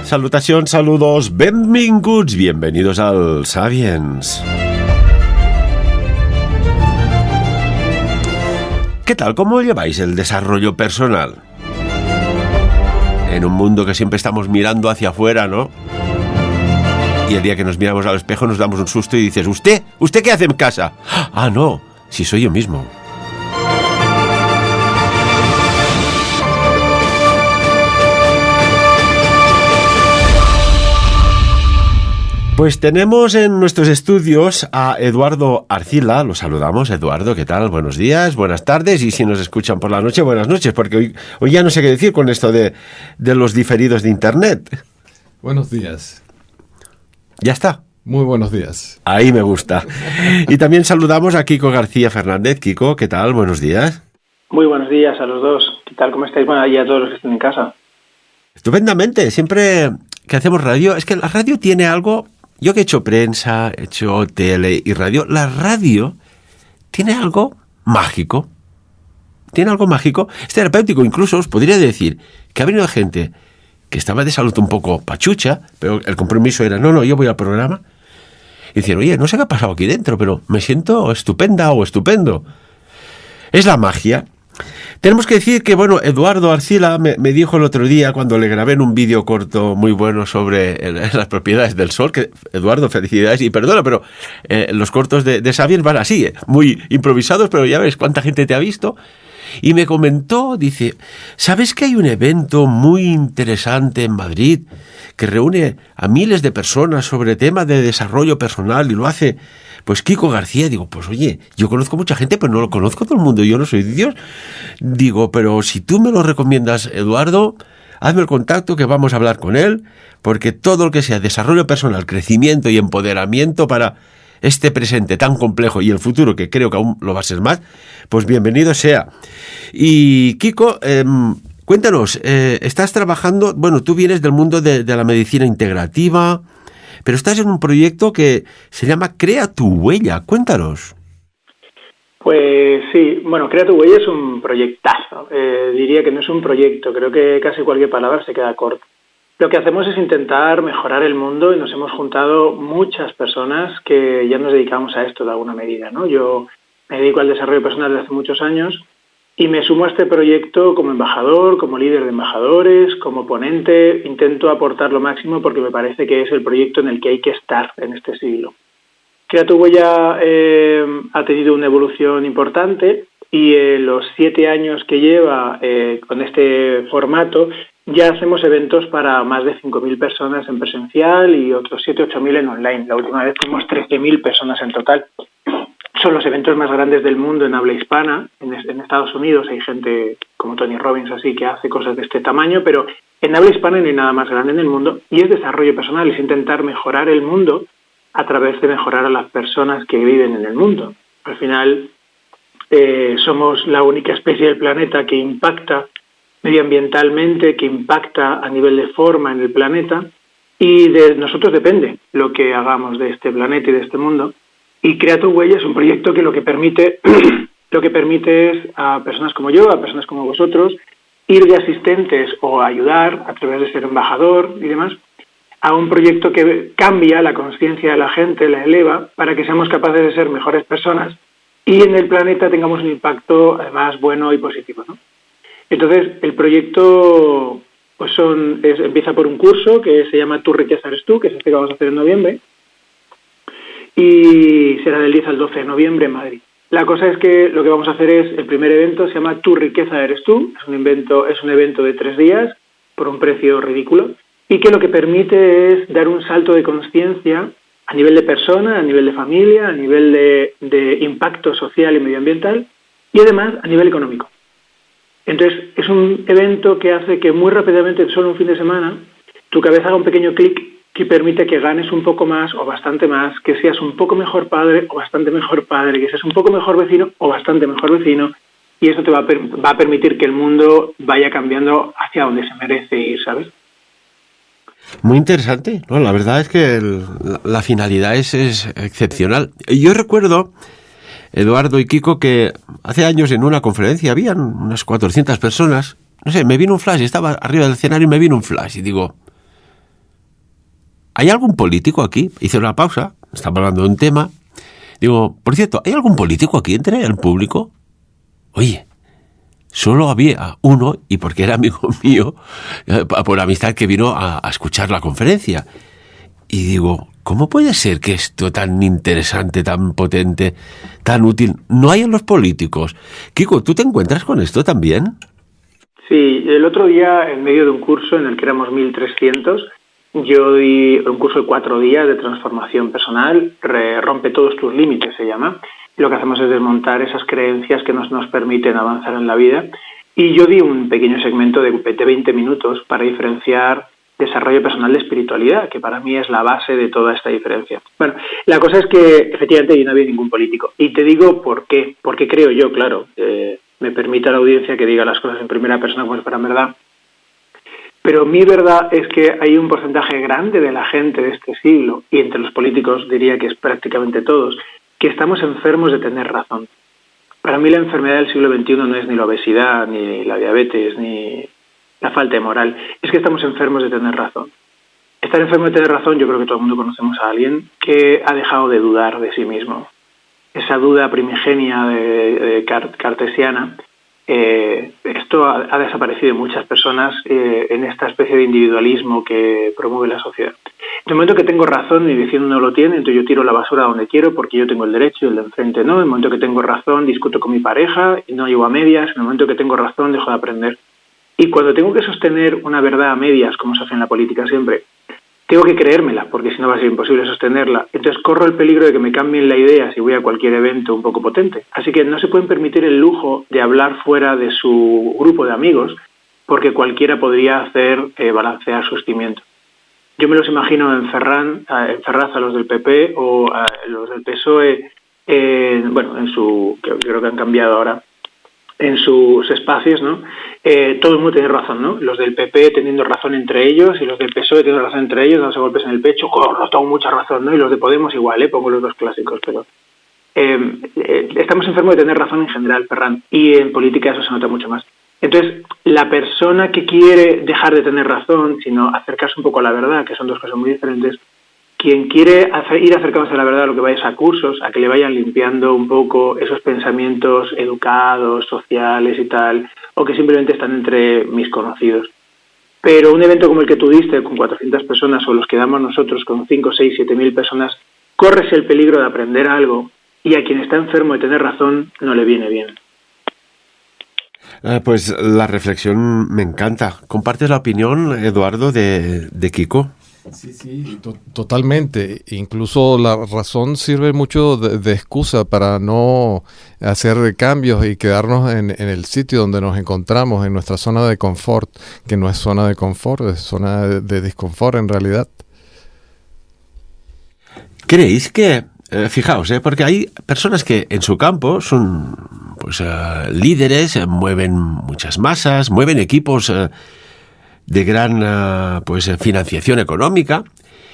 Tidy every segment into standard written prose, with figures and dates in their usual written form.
Salutacions, saludos, benvinguts, bienvenidos al Sapiens. ¿Qué tal? ¿Cómo lleváis el desarrollo personal? En un mundo que siempre estamos mirando hacia afuera, ¿no? Y el día que nos miramos al espejo nos damos un susto y dices, ¿Usted qué hace en casa? Ah, no, si soy yo mismo. Pues tenemos en nuestros estudios a Eduardo Arcila. Lo saludamos. Eduardo, ¿qué tal? Buenos días, buenas tardes, y si nos escuchan por la noche, buenas noches, porque hoy ya no sé qué decir con esto de los diferidos de Internet. Buenos días. Ya está. Muy buenos días. Ahí me gusta. Y también saludamos a Kiko García Fernández. Kiko, ¿qué tal? Buenos días. Muy buenos días a los dos. ¿Qué tal? ¿Cómo estáis? Bueno, y a todos los que estén en casa. Estupendamente. Siempre que hacemos radio, es que la radio tiene algo... Yo que he hecho prensa, he hecho tele y radio, la radio tiene algo mágico. Tiene algo mágico. Es terapéutico. Incluso os podría decir que ha venido gente que estaba de salud un poco pachucha, pero el compromiso era, no, yo voy al programa. Y decir, oye, no sé qué ha pasado aquí dentro, pero me siento estupenda o estupendo. Es la magia. Tenemos que decir que, bueno, Eduardo Arcila me dijo el otro día, cuando le grabé en un vídeo corto muy bueno sobre las propiedades del sol, que, Eduardo, felicidades, y perdona, pero los cortos de Sapiens van así, muy improvisados, pero ya ves cuánta gente te ha visto. Y me comentó, dice, ¿sabes que hay un evento muy interesante en Madrid que reúne a miles de personas sobre temas de desarrollo personal y lo hace, pues, Kiko García? Digo, pues oye, yo conozco mucha gente, pero no lo conozco todo el mundo, yo no soy Dios. Digo, pero si tú me lo recomiendas, Eduardo, hazme el contacto que vamos a hablar con él, porque todo lo que sea desarrollo personal, crecimiento y empoderamiento para este presente tan complejo y el futuro, que creo que aún lo va a ser más, pues bienvenido sea. Y Kiko, cuéntanos, estás trabajando, bueno, tú vienes del mundo de la medicina integrativa, pero estás en un proyecto que se llama Crea tu Huella. Cuéntanos. Pues sí, bueno, Crea tu Huella es un proyectazo. Diría que no es un proyecto, creo que casi cualquier palabra se queda corta. Lo que hacemos es intentar mejorar el mundo y nos hemos juntado muchas personas que ya nos dedicamos a esto de alguna medida, ¿no? Yo me dedico al desarrollo personal desde hace muchos años y me sumo a este proyecto como embajador, como líder de embajadores, como ponente. Intento aportar lo máximo porque me parece que es el proyecto en el que hay que estar en este siglo. Crea tu Huella ha tenido una evolución importante y en los 7 años que lleva con este formato ya hacemos eventos para más de 5.000 personas en presencial y otros 7.000-8.000 en online. La última vez fuimos 13.000 personas en total. Son los eventos más grandes del mundo en habla hispana. En Estados Unidos hay gente como Tony Robbins así que hace cosas de este tamaño, pero en habla hispana no hay nada más grande en el mundo y es desarrollo personal, es intentar mejorar el mundo a través de mejorar a las personas que viven en el mundo. Al final somos la única especie del planeta que impacta medioambientalmente, que impacta a nivel de forma en el planeta, y de nosotros depende lo que hagamos de este planeta y de este mundo. Y Crea tu Huella es un proyecto que lo que permite es a personas como yo, a personas como vosotros, ir de asistentes o ayudar a través de ser embajador y demás a un proyecto que cambia la conciencia de la gente, la eleva, para que seamos capaces de ser mejores personas y en el planeta tengamos un impacto además bueno y positivo, ¿no? Entonces, el proyecto pues empieza por un curso que se llama Tu riqueza eres tú, que es este que vamos a hacer en noviembre, y será del 10 al 12 de noviembre en Madrid. La cosa es que lo que vamos a hacer es, el primer evento se llama Tu riqueza eres tú, es un evento de 3 días por un precio ridículo, y que lo que permite es dar un salto de conciencia a nivel de persona, a nivel de familia, a nivel de impacto social y medioambiental, y además a nivel económico. Entonces, es un evento que hace que muy rápidamente, solo un fin de semana, tu cabeza haga un pequeño clic que permite que ganes un poco más o bastante más, que seas un poco mejor padre o bastante mejor padre, que seas un poco mejor vecino o bastante mejor vecino, y eso te va a permitir que el mundo vaya cambiando hacia donde se merece ir, ¿sabes? Muy interesante, ¿no? La verdad es que la finalidad es excepcional. Yo recuerdo, Eduardo y Kiko, que hace años en una conferencia habían unas 400 personas. No sé, me vino un flash, estaba arriba del escenario y me vino un flash y digo, ¿hay algún político aquí? Hice una pausa, estaba hablando de un tema. Digo, por cierto, ¿hay algún político aquí entre el público? Oye, solo había uno, y porque era amigo mío, por amistad, que vino a escuchar la conferencia. Y digo, ¿cómo puede ser que esto tan interesante, tan potente, tan útil, no hay en los políticos? Kiko, ¿tú te encuentras con esto también? Sí, el otro día, en medio de un curso en el que éramos 1.300, yo di un curso de 4 días de transformación personal, rompe todos tus límites se llama, y lo que hacemos es desmontar esas creencias que nos permiten avanzar en la vida, y yo di un pequeño segmento de 20 minutos para diferenciar desarrollo personal de espiritualidad, que para mí es la base de toda esta diferencia. Bueno, la cosa es que efectivamente no había ningún político, y te digo por qué, porque creo yo, claro, me permite a la audiencia que diga las cosas en primera persona como si fueran verdad, pero mi verdad es que hay un porcentaje grande de la gente de este siglo, y entre los políticos diría que es prácticamente todos, que estamos enfermos de tener razón. Para mí la enfermedad del siglo XXI no es ni la obesidad, ni la diabetes, ni la falta de moral, es que estamos enfermos de tener razón. Estar enfermo de tener razón, yo creo que todo el mundo conocemos a alguien que ha dejado de dudar de sí mismo. Esa duda primigenia cartesiana, esto ha desaparecido en muchas personas en esta especie de individualismo que promueve la sociedad. En el momento que tengo razón y diciendo no lo tiene, entonces yo tiro la basura donde quiero porque yo tengo el derecho y el de enfrente no. En el momento que tengo razón, discuto con mi pareja y no llego a medias. En el momento que tengo razón, dejo de aprender. Y cuando tengo que sostener una verdad a medias, como se hace en la política siempre, tengo que creérmela, porque si no va a ser imposible sostenerla. Entonces corro el peligro de que me cambien la idea si voy a cualquier evento un poco potente. Así que no se pueden permitir el lujo de hablar fuera de su grupo de amigos, porque cualquiera podría balancear sus cimientos. Yo me los imagino en Ferraz a los del PP o a los del PSOE, que creo que han cambiado ahora, en sus espacios, ¿no? Todo el mundo tiene razón, ¿no? Los del PP teniendo razón entre ellos y los del PSOE teniendo razón entre ellos, dándose golpes en el pecho, no tengo mucha razón, ¿no? Y los de Podemos igual, pongo los dos clásicos, pero estamos enfermos de tener razón en general, Ferran, y en política eso se nota mucho más. Entonces, la persona que quiere dejar de tener razón, sino acercarse un poco a la verdad, que son dos cosas muy diferentes, quien quiere ir acercándose a la verdad, lo que vaya es a cursos, a que le vayan limpiando un poco esos pensamientos educados, sociales y tal, o que simplemente están entre mis conocidos. Pero un evento como el que tú diste, con 400 personas, o los que damos nosotros con 5, 6, 7 mil personas, corres el peligro de aprender algo, y a quien está enfermo de tener razón no le viene bien. Pues la reflexión me encanta. ¿Compartes la opinión, Eduardo, de Kiko? Sí, totalmente. Incluso la razón sirve mucho de excusa para no hacer cambios y quedarnos en el sitio donde nos encontramos, en nuestra zona de confort, que no es zona de confort, es zona de disconfort en realidad. ¿Creéis que, fijaos, porque hay personas que en su campo son líderes, mueven muchas masas, mueven equipos de gran financiación económica?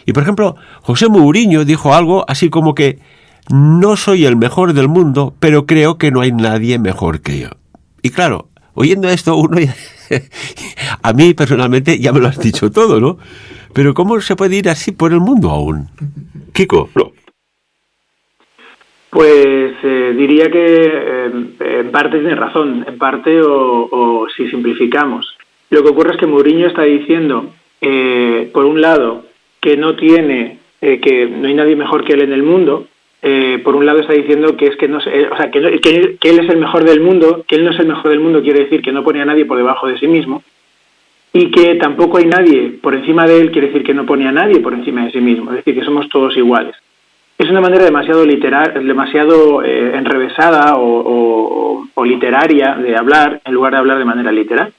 Y por ejemplo, José Mourinho dijo algo así como que no soy el mejor del mundo, pero creo que no hay nadie mejor que yo. Y claro, oyendo esto uno a mí personalmente ya me lo has dicho todo, ¿no? Pero ¿cómo se puede ir así por el mundo aún? Kiko, no. Pues diría que en parte tiene razón, en parte o si simplificamos. Lo que ocurre es que Mourinho está diciendo, por un lado, que no hay nadie mejor que él en el mundo. Por un lado está diciendo que es que no, que él es el mejor del mundo, que él no es el mejor del mundo quiere decir que no pone a nadie por debajo de sí mismo, y que tampoco hay nadie por encima de él quiere decir que no pone a nadie por encima de sí mismo, es decir, que somos todos iguales. Es una manera demasiado literal, demasiado enrevesada o literaria de hablar, en lugar de hablar de manera literal.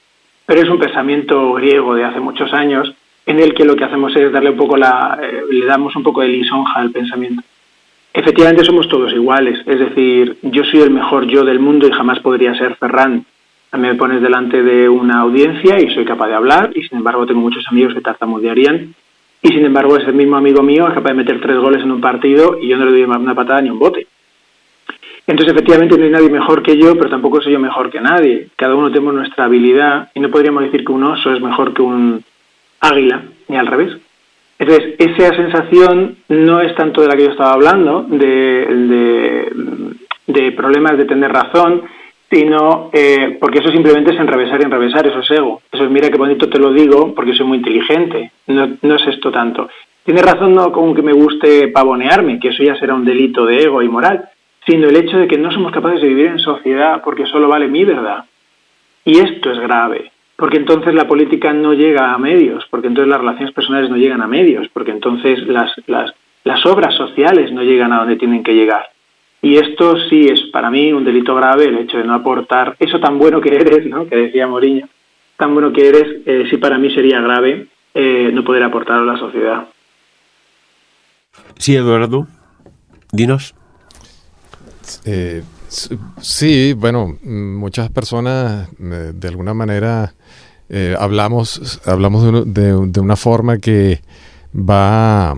Pero es un pensamiento griego de hace muchos años en el que lo que hacemos es darle un poco le damos un poco de lisonja al pensamiento. Efectivamente somos todos iguales, es decir, yo soy el mejor yo del mundo y jamás podría ser Ferran. A mí me pones delante de una audiencia y soy capaz de hablar, y sin embargo tengo muchos amigos que tartamudearían, y sin embargo ese mismo amigo mío es capaz de meter 3 goles en un partido y yo no le doy una patada ni un bote. Entonces, efectivamente, no hay nadie mejor que yo, pero tampoco soy yo mejor que nadie. Cada uno tenemos nuestra habilidad y no podríamos decir que un oso es mejor que un águila, ni al revés. Entonces, esa sensación no es tanto de la que yo estaba hablando, de problemas de tener razón, sino porque eso simplemente es enrevesar y enrevesar, eso es ego. Eso es, mira qué bonito te lo digo porque soy muy inteligente. No es esto tanto. Tiene razón no con que me guste pavonearme, que eso ya será un delito de ego y moral, sino el hecho de que no somos capaces de vivir en sociedad porque solo vale mi verdad. Y esto es grave, porque entonces la política no llega a medios, porque entonces las relaciones personales no llegan a medios, porque entonces las obras sociales no llegan a donde tienen que llegar. Y esto sí es para mí un delito grave, el hecho de no aportar eso tan bueno que eres, ¿no?, que decía Mourinho, tan bueno que eres, sí para mí sería grave no poder aportar a la sociedad. Sí, Eduardo, dinos. Sí, bueno, muchas personas de alguna manera hablamos de una forma que va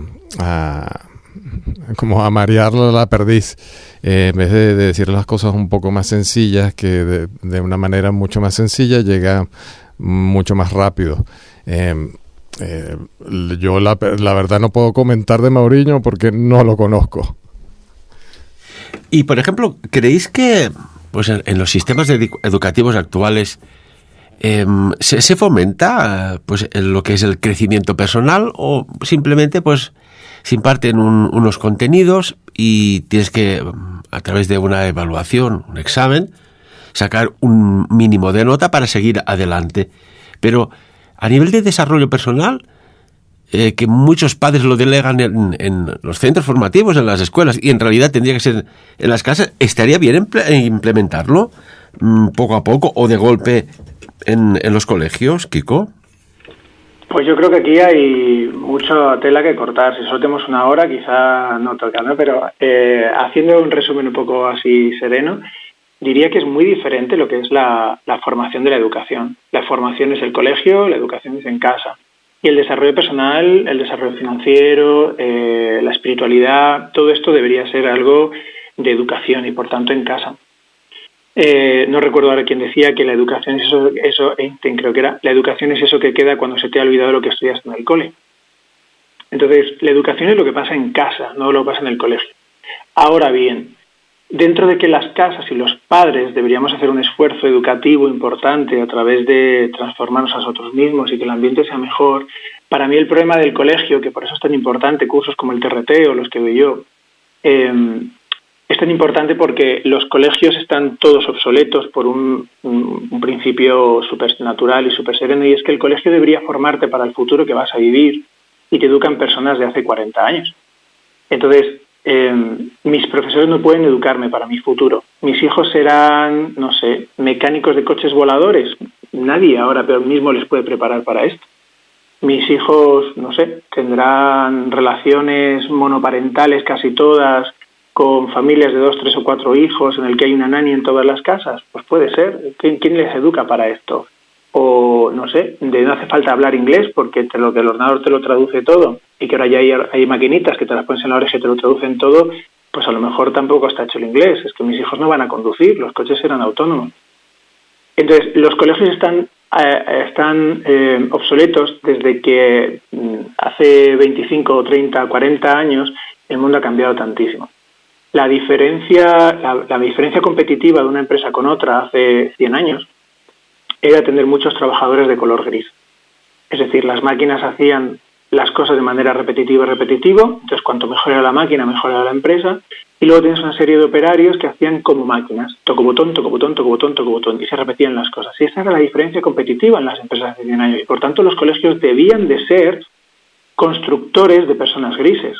como a marear la perdiz, en vez de decir las cosas un poco más sencillas, que de una manera mucho más sencilla llega mucho más rápido. Yo la verdad no puedo comentar de Mourinho porque no lo conozco. Y, por ejemplo, ¿creéis que pues en los sistemas educativos actuales se fomenta pues lo que es el crecimiento personal, o simplemente pues se imparten unos contenidos y tienes que, a través de una evaluación, un examen, sacar un mínimo de nota para seguir adelante? Pero a nivel de desarrollo personal, que muchos padres lo delegan en los centros formativos, en las escuelas, y en realidad tendría que ser en las casas, ¿estaría bien implementarlo poco a poco o de golpe en los colegios, Kiko? Pues yo creo que aquí hay mucha tela que cortar. Si solo tenemos una hora, quizá no toca, ¿no? Pero haciendo un resumen un poco así sereno, diría que es muy diferente lo que es la formación de la educación. La formación es el colegio, la educación es en casa. Y el desarrollo personal, el desarrollo financiero, la espiritualidad, todo esto debería ser algo de educación y, por tanto, en casa. No recuerdo ahora quién decía que la educación es eso, Einstein creo que era, la educación es eso que queda cuando se te ha olvidado lo que estudiaste en el cole. Entonces, la educación es lo que pasa en casa, no lo que pasa en el colegio. Ahora bien, dentro de que las casas y los padres deberíamos hacer un esfuerzo educativo importante a través de transformarnos a nosotros mismos y que el ambiente sea mejor, para mí el problema del colegio, que por eso es tan importante cursos como el TRT o los que doy yo, es tan importante porque los colegios están todos obsoletos por un principio supernatural y súper sereno, y es que el colegio debería formarte para el futuro que vas a vivir y te educan personas de hace 40 años. Entonces, mis profesores no pueden educarme para mi futuro. Mis hijos serán, no sé, mecánicos de coches voladores. Nadie ahora mismo les puede preparar para esto. Mis hijos, no sé, tendrán relaciones monoparentales casi todas, con familias de 2, 3 o 4 hijos, en el que hay una nani en todas las casas. Pues puede ser. ¿Quién les educa para esto? O, no sé, no hace falta hablar inglés porque el ordenador te lo traduce todo, y que ahora ya hay maquinitas que te las pones en la oreja y te lo traducen todo, pues a lo mejor tampoco está hecho el inglés. Es que mis hijos no van a conducir, los coches serán autónomos. Entonces, los colegios están obsoletos desde que hace 25, 30, 40 años el mundo ha cambiado tantísimo. La diferencia competitiva de una empresa con otra hace 100 años era tener muchos trabajadores de color gris. Es decir, las máquinas hacían las cosas de manera repetitiva, entonces cuanto mejor era la máquina, mejor era la empresa, y luego tienes una serie de operarios que hacían como máquinas, toco botón, toco botón, toco botón, toco botón, y se repetían las cosas. Y esa era la diferencia competitiva en las empresas hace 100 años, y por tanto los colegios debían de ser constructores de personas grises.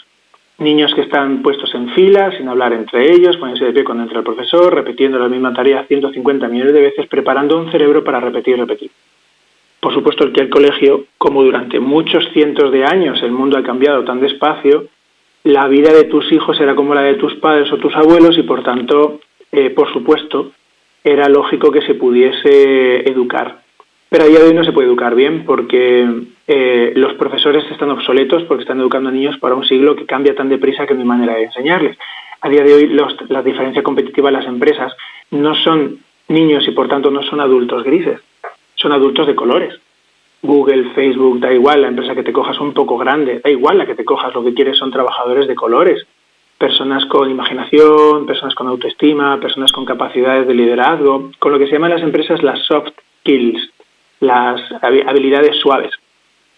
Niños que están puestos en fila, sin hablar entre ellos, poniéndose de pie cuando entra el profesor, repitiendo la misma tarea 150 millones de veces, preparando un cerebro para repetir. Por supuesto que el colegio, como durante muchos cientos de años el mundo ha cambiado tan despacio, la vida de tus hijos era como la de tus padres o tus abuelos, y por tanto, por supuesto, era lógico que se pudiese educar. Pero a día de hoy no se puede educar bien porque los profesores están obsoletos porque están educando a niños para un siglo que cambia tan deprisa que no hay manera de enseñarles. A día de hoy la diferencia competitiva de las empresas no son niños y por tanto no son adultos grises, son adultos de colores. Google, Facebook, da igual, la empresa que te cojas un poco grande, da igual la que te cojas, lo que quieres son trabajadores de colores, personas con imaginación, personas con autoestima, personas con capacidades de liderazgo, con lo que se llaman las empresas las soft skills, las habilidades suaves.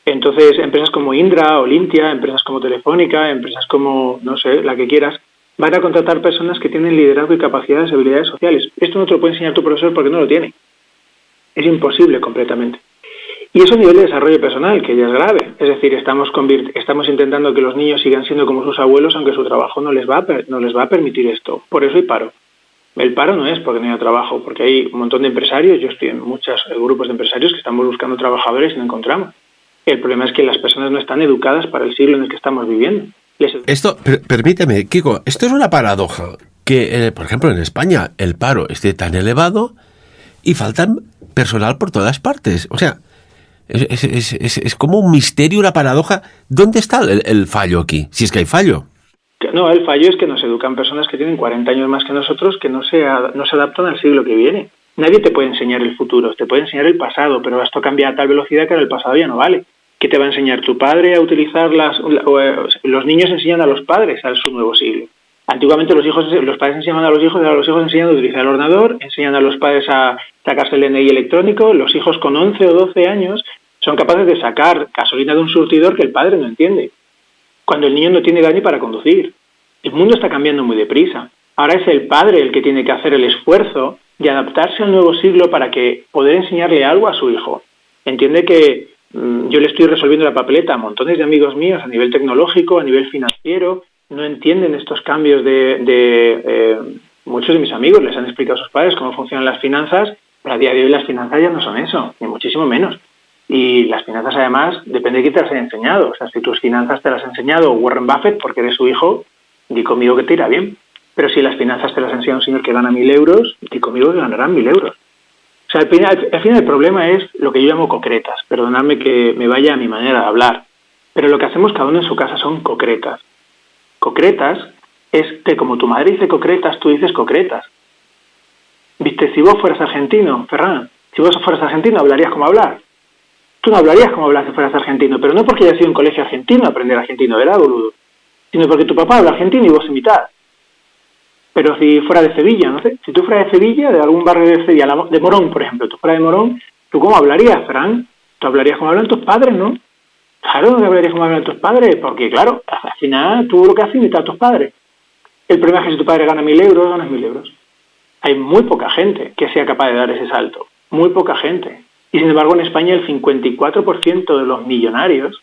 Entonces, empresas como Indra, Olintia, empresas como Telefónica, empresas como, no sé, la que quieras, van a contratar personas que tienen liderazgo y capacidades y habilidades sociales. Esto no te lo puede enseñar tu profesor porque no lo tiene. Es imposible completamente. Y eso a nivel de desarrollo personal, que ya es grave. Es decir, estamos intentando que los niños sigan siendo como sus abuelos, aunque su trabajo no les va a permitir esto. Por eso hay paro. El paro no es porque no haya trabajo, porque hay un montón de empresarios, yo estoy en muchos grupos de empresarios que estamos buscando trabajadores y no encontramos. El problema es que las personas no están educadas para el siglo en el que estamos viviendo. Esto, permíteme, Kiko, esto es una paradoja, que, por ejemplo, en España el paro esté tan elevado y faltan personal por todas partes. O sea, es como un misterio, una paradoja. ¿Dónde está el fallo aquí? Si es que hay fallo. No, el fallo es que nos educan personas que tienen 40 años más que nosotros que no se adaptan al siglo que viene. Nadie te puede enseñar el futuro, te puede enseñar el pasado, pero esto cambia a tal velocidad que ahora el pasado ya no vale. ¿Qué te va a enseñar tu padre a utilizar los niños enseñan a los padres a su nuevo siglo? Antiguamente los padres enseñaban a los hijos enseñan a utilizar el ordenador, enseñan a los padres a sacarse el DNI electrónico. Los hijos con 11 o 12 años son capaces de sacar gasolina de un surtidor que el padre no entiende, cuando el niño no tiene edad ni para conducir. El mundo está cambiando muy deprisa. Ahora es el padre el que tiene que hacer el esfuerzo de adaptarse al nuevo siglo para que poder enseñarle algo a su hijo. Entiende que yo le estoy resolviendo la papeleta a montones de amigos míos a nivel tecnológico, a nivel financiero. No entienden estos cambios muchos de mis amigos les han explicado a sus padres cómo funcionan las finanzas, pero a día de hoy las finanzas ya no son eso, ni muchísimo menos. Y las finanzas, además, depende de quién te las haya enseñado. O sea, si tus finanzas te las ha enseñado Warren Buffett porque eres su hijo, di conmigo que te irá bien. Pero si las finanzas te las enseña un señor que gana 1.000 euros, di conmigo que ganarán 1.000 euros. O sea, al final el problema es lo que yo llamo concretas. Perdonadme que me vaya a mi manera de hablar. Pero lo que hacemos cada uno en su casa son concretas. Concretas es que como tu madre dice concretas, tú dices concretas. Viste, si vos fueras argentino, Ferran, si vos fueras argentino, hablarías como hablar. Tú no hablarías como hablas si fueras argentino, pero no porque hayas ido a un colegio argentino a aprender argentino, ¿verdad, boludo? Sino porque tu papá habla argentino y vos imitás. Pero si fuera de Sevilla, no sé, si tú fueras de Sevilla, de algún barrio de Sevilla, de Morón, por ejemplo, tú fueras de Morón, ¿tú cómo hablarías, Fran? Tú hablarías como hablan tus padres, ¿no? Claro, no hablarías como hablan tus padres, porque claro, al final tú lo que haces es imitar a tus padres. El problema es que si tu padre gana 1.000 euros, ganas 1.000 euros. Hay muy poca gente que sea capaz de dar ese salto, muy poca gente. Y sin embargo en España el 54% de los millonarios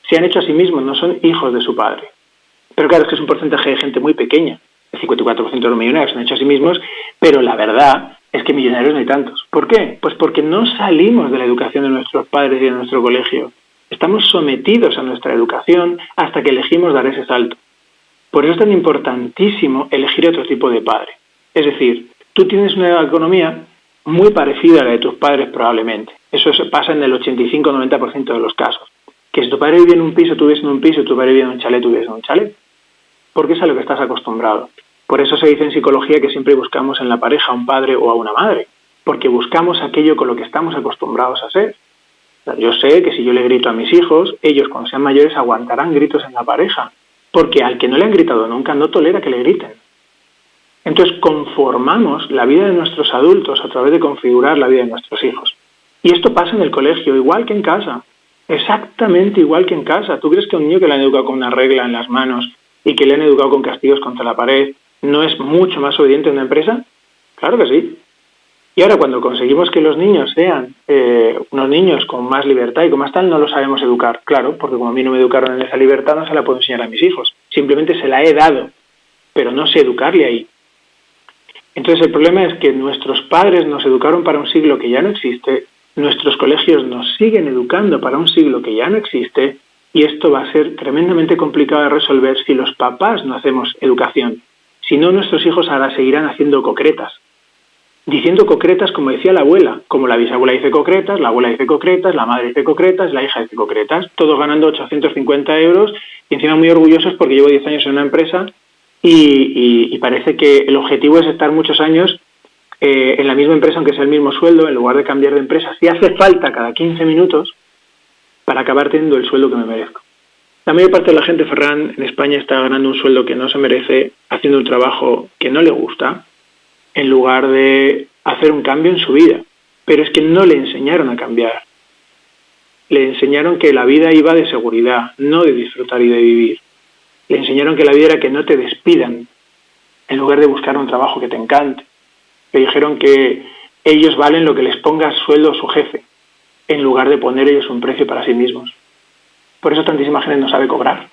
se han hecho a sí mismos, no son hijos de su padre. Pero claro, es que es un porcentaje de gente muy pequeña. El 54% de los millonarios se han hecho a sí mismos, pero la verdad es que millonarios no hay tantos. ¿Por qué? Pues porque no salimos de la educación de nuestros padres y de nuestro colegio. Estamos sometidos a nuestra educación hasta que elegimos dar ese salto. Por eso es tan importantísimo elegir otro tipo de padre. Es decir, tú tienes una economía muy parecida a la de tus padres probablemente. Eso pasa en el 85-90% de los casos. Que si tu padre vivía en un piso, tú vives en un piso, tu padre vivía en un chalet, tú vives en un chalet. Porque es a lo que estás acostumbrado. Por eso se dice en psicología que siempre buscamos en la pareja a un padre o a una madre. Porque buscamos aquello con lo que estamos acostumbrados a ser. O sea, yo sé que si yo le grito a mis hijos, ellos cuando sean mayores aguantarán gritos en la pareja. Porque al que no le han gritado nunca no tolera que le griten. Entonces conformamos la vida de nuestros adultos a través de configurar la vida de nuestros hijos. Y esto pasa en el colegio, igual que en casa. Exactamente igual que en casa. ¿Tú crees que un niño que le han educado con una regla en las manos y que le han educado con castigos contra la pared no es mucho más obediente en una empresa? Claro que sí. Y ahora cuando conseguimos que los niños sean unos niños con más libertad y con más tal, no los sabemos educar. Claro, porque como a mí no me educaron en esa libertad, no se la puedo enseñar a mis hijos. Simplemente se la he dado, pero no sé educarle ahí. Entonces el problema es que nuestros padres nos educaron para un siglo que ya no existe, nuestros colegios nos siguen educando para un siglo que ya no existe, y esto va a ser tremendamente complicado de resolver si los papás no hacemos educación. Si no, nuestros hijos ahora seguirán haciendo concretas. Diciendo concretas como decía la abuela, como la bisabuela dice concretas, la abuela dice concretas, la madre dice concretas, la hija dice concretas, todos ganando 850 euros y encima muy orgullosos porque llevo 10 años en una empresa y parece que el objetivo es estar muchos años en la misma empresa, aunque sea el mismo sueldo, en lugar de cambiar de empresa. Si hace falta cada 15 minutos, para acabar teniendo el sueldo que me merezco. La mayor parte de la gente, Ferran, en España está ganando un sueldo que no se merece, haciendo un trabajo que no le gusta, en lugar de hacer un cambio en su vida. Pero es que no le enseñaron a cambiar. Le enseñaron que la vida iba de seguridad, no de disfrutar y de vivir. Le enseñaron que la vida era que no te despidan, en lugar de buscar un trabajo que te encante. Le dijeron que ellos valen lo que les ponga sueldo su jefe, en lugar de poner ellos un precio para sí mismos. Por eso tantísima gente no sabe cobrar.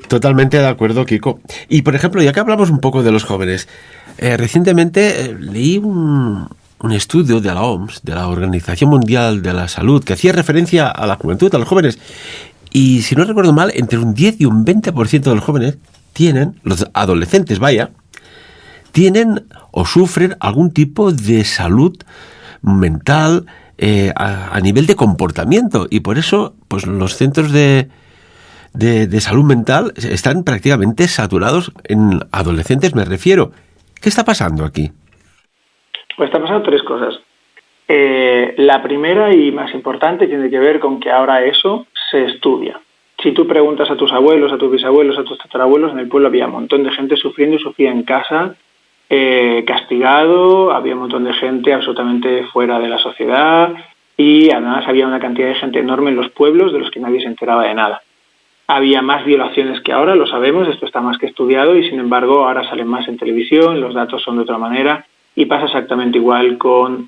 Totalmente de acuerdo, Kiko. Y, por ejemplo, ya que hablamos un poco de los jóvenes, recientemente leí un estudio de la OMS, de la Organización Mundial de la Salud, que hacía referencia a la juventud, a los jóvenes. Y, si no recuerdo mal, entre un 10 y un 20% de los jóvenes los adolescentes, tienen o sufren algún tipo de salud mental a nivel de comportamiento. Y por eso, pues los centros de salud mental están prácticamente saturados en adolescentes, me refiero. ¿Qué está pasando aquí? Pues están pasando tres cosas. La primera y más importante tiene que ver con que ahora eso se estudia. Si tú preguntas a tus abuelos, a tus bisabuelos, a tus tatarabuelos, en el pueblo había un montón de gente sufriendo y sufría en casa, castigado, había un montón de gente absolutamente fuera de la sociedad y además había una cantidad de gente enorme en los pueblos de los que nadie se enteraba de nada. Había más violaciones que ahora, lo sabemos, esto está más que estudiado y sin embargo ahora salen más en televisión, los datos son de otra manera y pasa exactamente igual con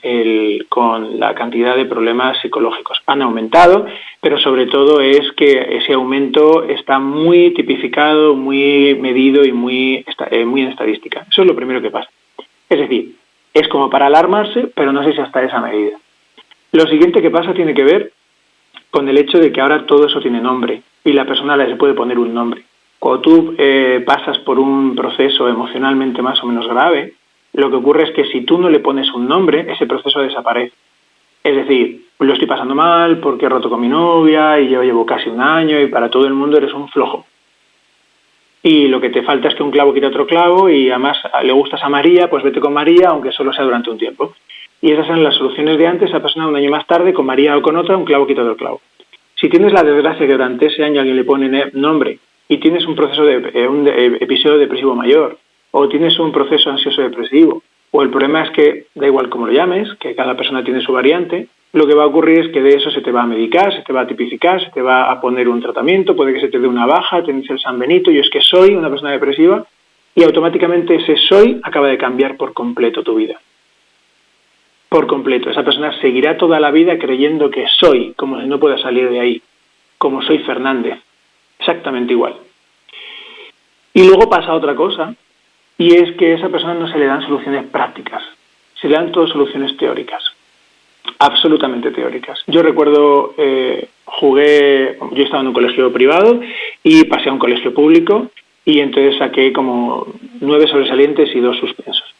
la cantidad de problemas psicológicos. Han aumentado, pero sobre todo es que ese aumento está muy tipificado, muy medido y muy en estadística. Eso es lo primero que pasa. Es decir, es como para alarmarse, pero no sé si hasta esa medida. Lo siguiente que pasa tiene que ver con el hecho de que ahora todo eso tiene nombre y la persona le puede poner un nombre. Cuando tú pasas por un proceso emocionalmente más o menos grave, lo que ocurre es que si tú no le pones un nombre, ese proceso desaparece. Es decir, lo estoy pasando mal porque he roto con mi novia y yo llevo casi un año y para todo el mundo eres un flojo. Y lo que te falta es que un clavo quite otro clavo y además le gustas a María, pues vete con María, aunque solo sea durante un tiempo. Y esas eran las soluciones de antes. Esa persona un año más tarde, con María o con otra, un clavo quita otro clavo. Si tienes la desgracia que durante ese año alguien le pone nombre y tienes un proceso un episodio depresivo mayor, o tienes un proceso ansioso depresivo, o el problema es que, da igual cómo lo llames, que cada persona tiene su variante, lo que va a ocurrir es que de eso se te va a medicar, se te va a tipificar, se te va a poner un tratamiento, puede que se te dé una baja, tienes el San Benito, yo es que soy una persona depresiva, y automáticamente ese soy acaba de cambiar por completo tu vida. Por completo. Esa persona seguirá toda la vida creyendo que soy, como si no pueda salir de ahí, como soy Fernández. Exactamente igual. Y luego pasa otra cosa, y es que a esa persona no se le dan soluciones prácticas, se le dan todas soluciones teóricas, absolutamente teóricas. Yo recuerdo, yo estaba en un colegio privado y pasé a un colegio público y entonces saqué como 9 sobresalientes y 2 suspensos.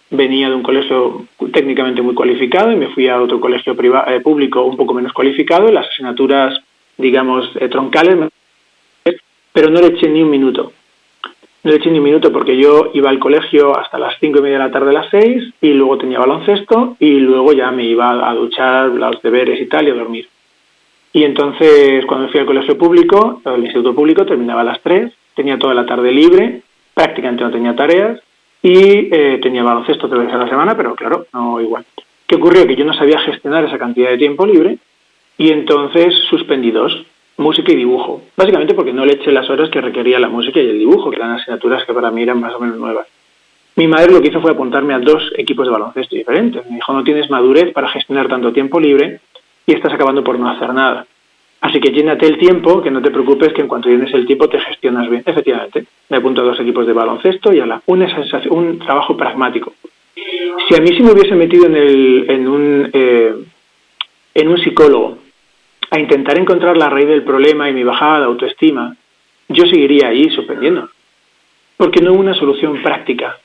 Venía de un colegio técnicamente muy cualificado y me fui a otro colegio público un poco menos cualificado, las asignaturas, digamos, troncales, pero no le eché ni un minuto. No le eché ni un minuto porque yo iba al colegio hasta las 5:30 de la tarde, a las 6, y luego tenía baloncesto y luego ya me iba a duchar, los deberes y tal, y a dormir. Y entonces, cuando fui al colegio público, el instituto público, terminaba a las 3, tenía toda la tarde libre, prácticamente no tenía tareas, y tenía baloncesto 3 veces a la semana, pero claro, no igual. ¿Qué ocurrió? Que yo no sabía gestionar esa cantidad de tiempo libre, y entonces suspendí 2. Música y dibujo, básicamente porque no le eché las horas que requería la música y el dibujo, que eran asignaturas que para mí eran más o menos nuevas. Mi madre lo que hizo fue apuntarme a 2 equipos de baloncesto diferentes. Me dijo, no tienes madurez para gestionar tanto tiempo libre y estás acabando por no hacer nada. Así que llénate el tiempo, que no te preocupes, que en cuanto llenes el tiempo te gestionas bien. Efectivamente, me apunto a 2 equipos de baloncesto y un trabajo pragmático. Si a mí se me hubiese metido en un psicólogo a intentar encontrar la raíz del problema y mi bajada de autoestima, yo seguiría ahí suspendiendo, porque no hubo una solución práctica.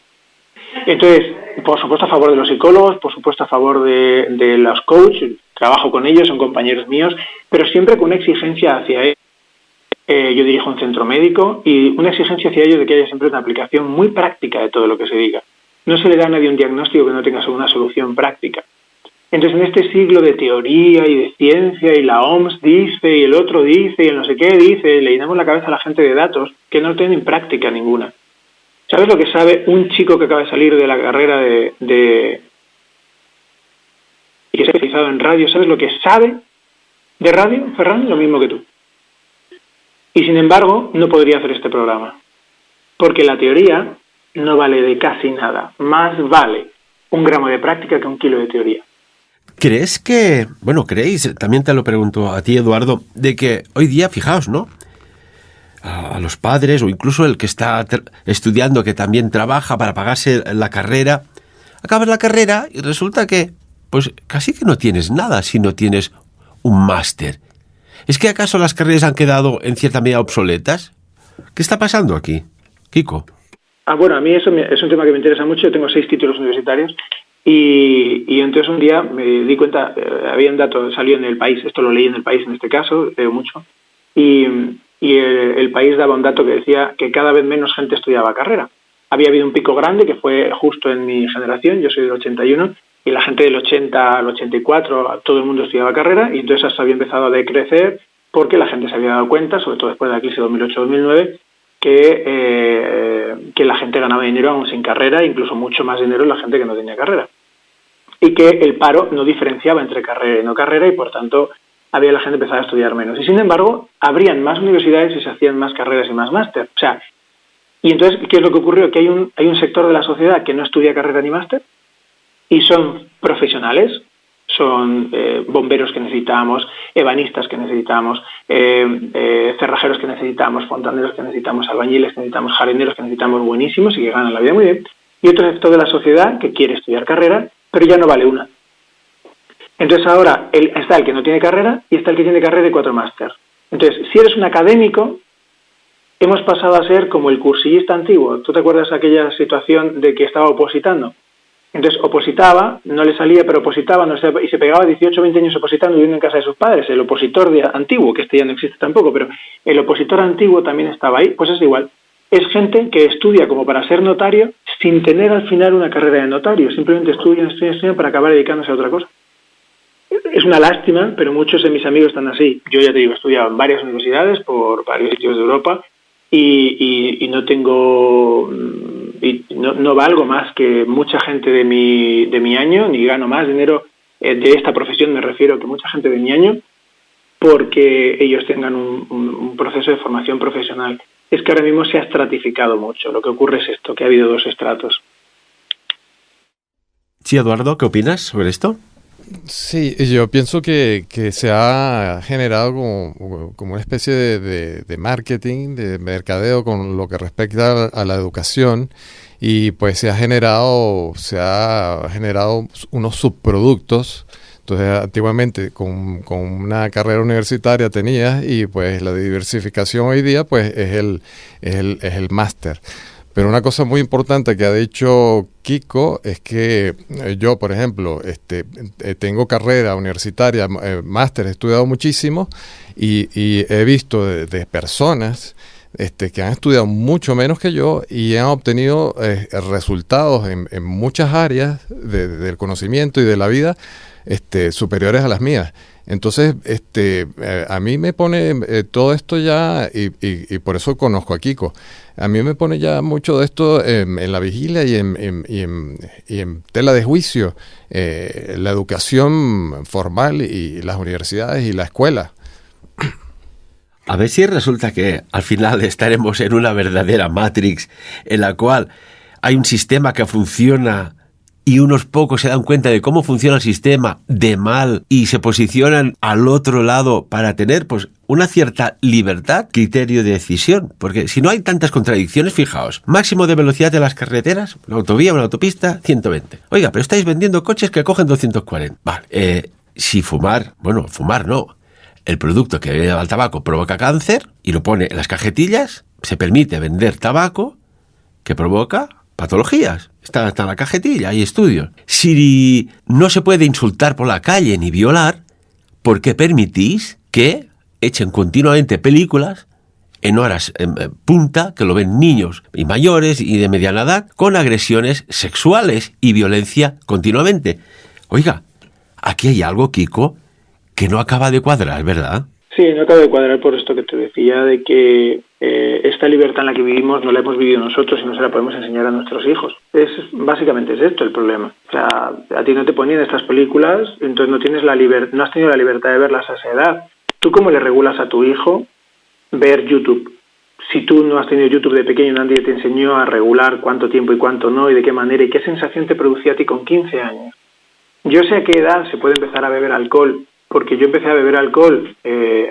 Entonces, por supuesto a favor de los psicólogos, por supuesto a favor de los coaches, trabajo con ellos, son compañeros míos, pero siempre con una exigencia hacia ellos. Yo dirijo un centro médico y una exigencia hacia ellos de que haya siempre una aplicación muy práctica de todo lo que se diga. No se le da a nadie un diagnóstico que no tenga una solución práctica. Entonces, en este siglo de teoría y de ciencia, y la OMS dice, y el otro dice, y el no sé qué dice, le llenamos la cabeza a la gente de datos que no tienen práctica ninguna. ¿Sabes lo que sabe un chico que acaba de salir de la carrera y que se ha especializado en radio? ¿Sabes lo que sabe de radio, Ferran? Lo mismo que tú. Y sin embargo, no podría hacer este programa. Porque la teoría no vale de casi nada. Más vale un gramo de práctica que un kilo de teoría. ¿Crees que, creéis, también te lo pregunto a ti, Eduardo, de que hoy día, fijaos, ¿no? A los padres o incluso el que está estudiando, que también trabaja para pagarse la carrera, acabas la carrera y resulta que, pues casi que no tienes nada si no tienes un máster. ¿Es que acaso las carreras han quedado en cierta medida obsoletas? ¿Qué está pasando aquí, Kiko? Bueno, a mí eso es un tema que me interesa mucho. Yo tengo 6 títulos universitarios y entonces un día me di cuenta, había un dato, salió en El País, esto lo leí en El País en este caso, leo mucho, y el País daba un dato que decía que cada vez menos gente estudiaba carrera. Había habido un pico grande que fue justo en mi generación, yo soy del 81, y la gente del 80 al 84, todo el mundo estudiaba carrera, y entonces hasta había empezado a decrecer porque la gente se había dado cuenta, sobre todo después de la crisis de 2008-2009, que la gente ganaba dinero aún sin carrera, incluso mucho más dinero la gente que no tenía carrera. Y que el paro no diferenciaba entre carrera y no carrera, y por tanto había la gente empezaba a estudiar menos. Y sin embargo, habrían más universidades y se hacían más carreras y más máster. O sea, y entonces, ¿qué es lo que ocurrió? Que hay un sector de la sociedad que no estudia carrera ni máster, y son profesionales, son bomberos que necesitamos, ebanistas que necesitamos, cerrajeros que necesitamos, fontaneros que necesitamos, albañiles que necesitamos, jardineros que necesitamos, buenísimos y que ganan la vida muy bien, y otro sector de la sociedad que quiere estudiar carrera, pero ya no vale una. Entonces ahora está el que no tiene carrera y está el que tiene carrera y 4 máster. Entonces, si eres un académico, hemos pasado a ser como el cursillista antiguo. ¿Tú te acuerdas de aquella situación de que estaba opositando? Entonces opositaba, no le salía, pero opositaba, y se pegaba 18 o 20 años opositando y viviendo en casa de sus padres. El opositor antiguo, que este ya no existe tampoco, pero el opositor antiguo también estaba ahí. Pues es igual. Es gente que estudia como para ser notario sin tener al final una carrera de notario. Simplemente estudian para acabar dedicándose a otra cosa. Es una lástima, pero muchos de mis amigos están así. Yo ya te digo, he estudiado en varias universidades por varios sitios de Europa y no tengo... y no valgo más que mucha gente de mi año, ni gano más dinero de esta profesión, me refiero que mucha gente de mi año, porque ellos tengan un proceso de formación profesional. Es que ahora mismo se ha estratificado mucho. Lo que ocurre es esto, que ha habido 2 estratos. Sí, Eduardo, ¿qué opinas sobre esto? Sí, yo pienso que se ha generado como una especie de marketing, de mercadeo con lo que respecta a la educación, y pues se ha generado unos subproductos. Entonces, antiguamente con una carrera universitaria tenías, y pues la diversificación hoy día pues es el máster. Pero una cosa muy importante que ha dicho Kiko es que yo, por ejemplo, tengo carrera universitaria, máster, he estudiado muchísimo y he visto de personas que han estudiado mucho menos que yo y han obtenido resultados en muchas áreas del conocimiento y de la vida superiores a las mías. Entonces, a mí me pone todo esto ya, y por eso conozco a Kiko, a mí me pone ya mucho de esto en la vigilia y en tela de juicio, la educación formal y las universidades y la escuela. A ver si resulta que al final estaremos en una verdadera Matrix en la cual hay un sistema que funciona y unos pocos se dan cuenta de cómo funciona el sistema de mal y se posicionan al otro lado para tener pues una cierta libertad, criterio de decisión. Porque si no hay tantas contradicciones, fijaos, máximo de velocidad de las carreteras, la autovía o la autopista, 120. Oiga, pero estáis vendiendo coches que cogen 240. Vale, si fumar no. El producto que lleva el tabaco provoca cáncer y lo pone en las cajetillas, se permite vender tabaco que provoca patologías. Está en la cajetilla, hay estudios. Si no se puede insultar por la calle ni violar, ¿por qué permitís que echen continuamente películas en horas punta, que lo ven niños y mayores y de mediana edad, con agresiones sexuales y violencia continuamente? Oiga, aquí hay algo, Kiko, que no acaba de cuadrar, ¿verdad? Sí, no acaba de cuadrar por esto que te decía, de que esta libertad en la que vivimos no la hemos vivido nosotros y no se la podemos enseñar a nuestros hijos. Básicamente es esto el problema. O sea, a ti no te ponían estas películas, entonces no has tenido la libertad de verlas a esa edad. ¿Tú cómo le regulas a tu hijo ver YouTube? Si tú no has tenido YouTube de pequeño, nadie te enseñó a regular cuánto tiempo y cuánto no, y de qué manera, y qué sensación te producía a ti con 15 años. Yo sé a qué edad se puede empezar a beber alcohol, porque yo empecé a beber alcohol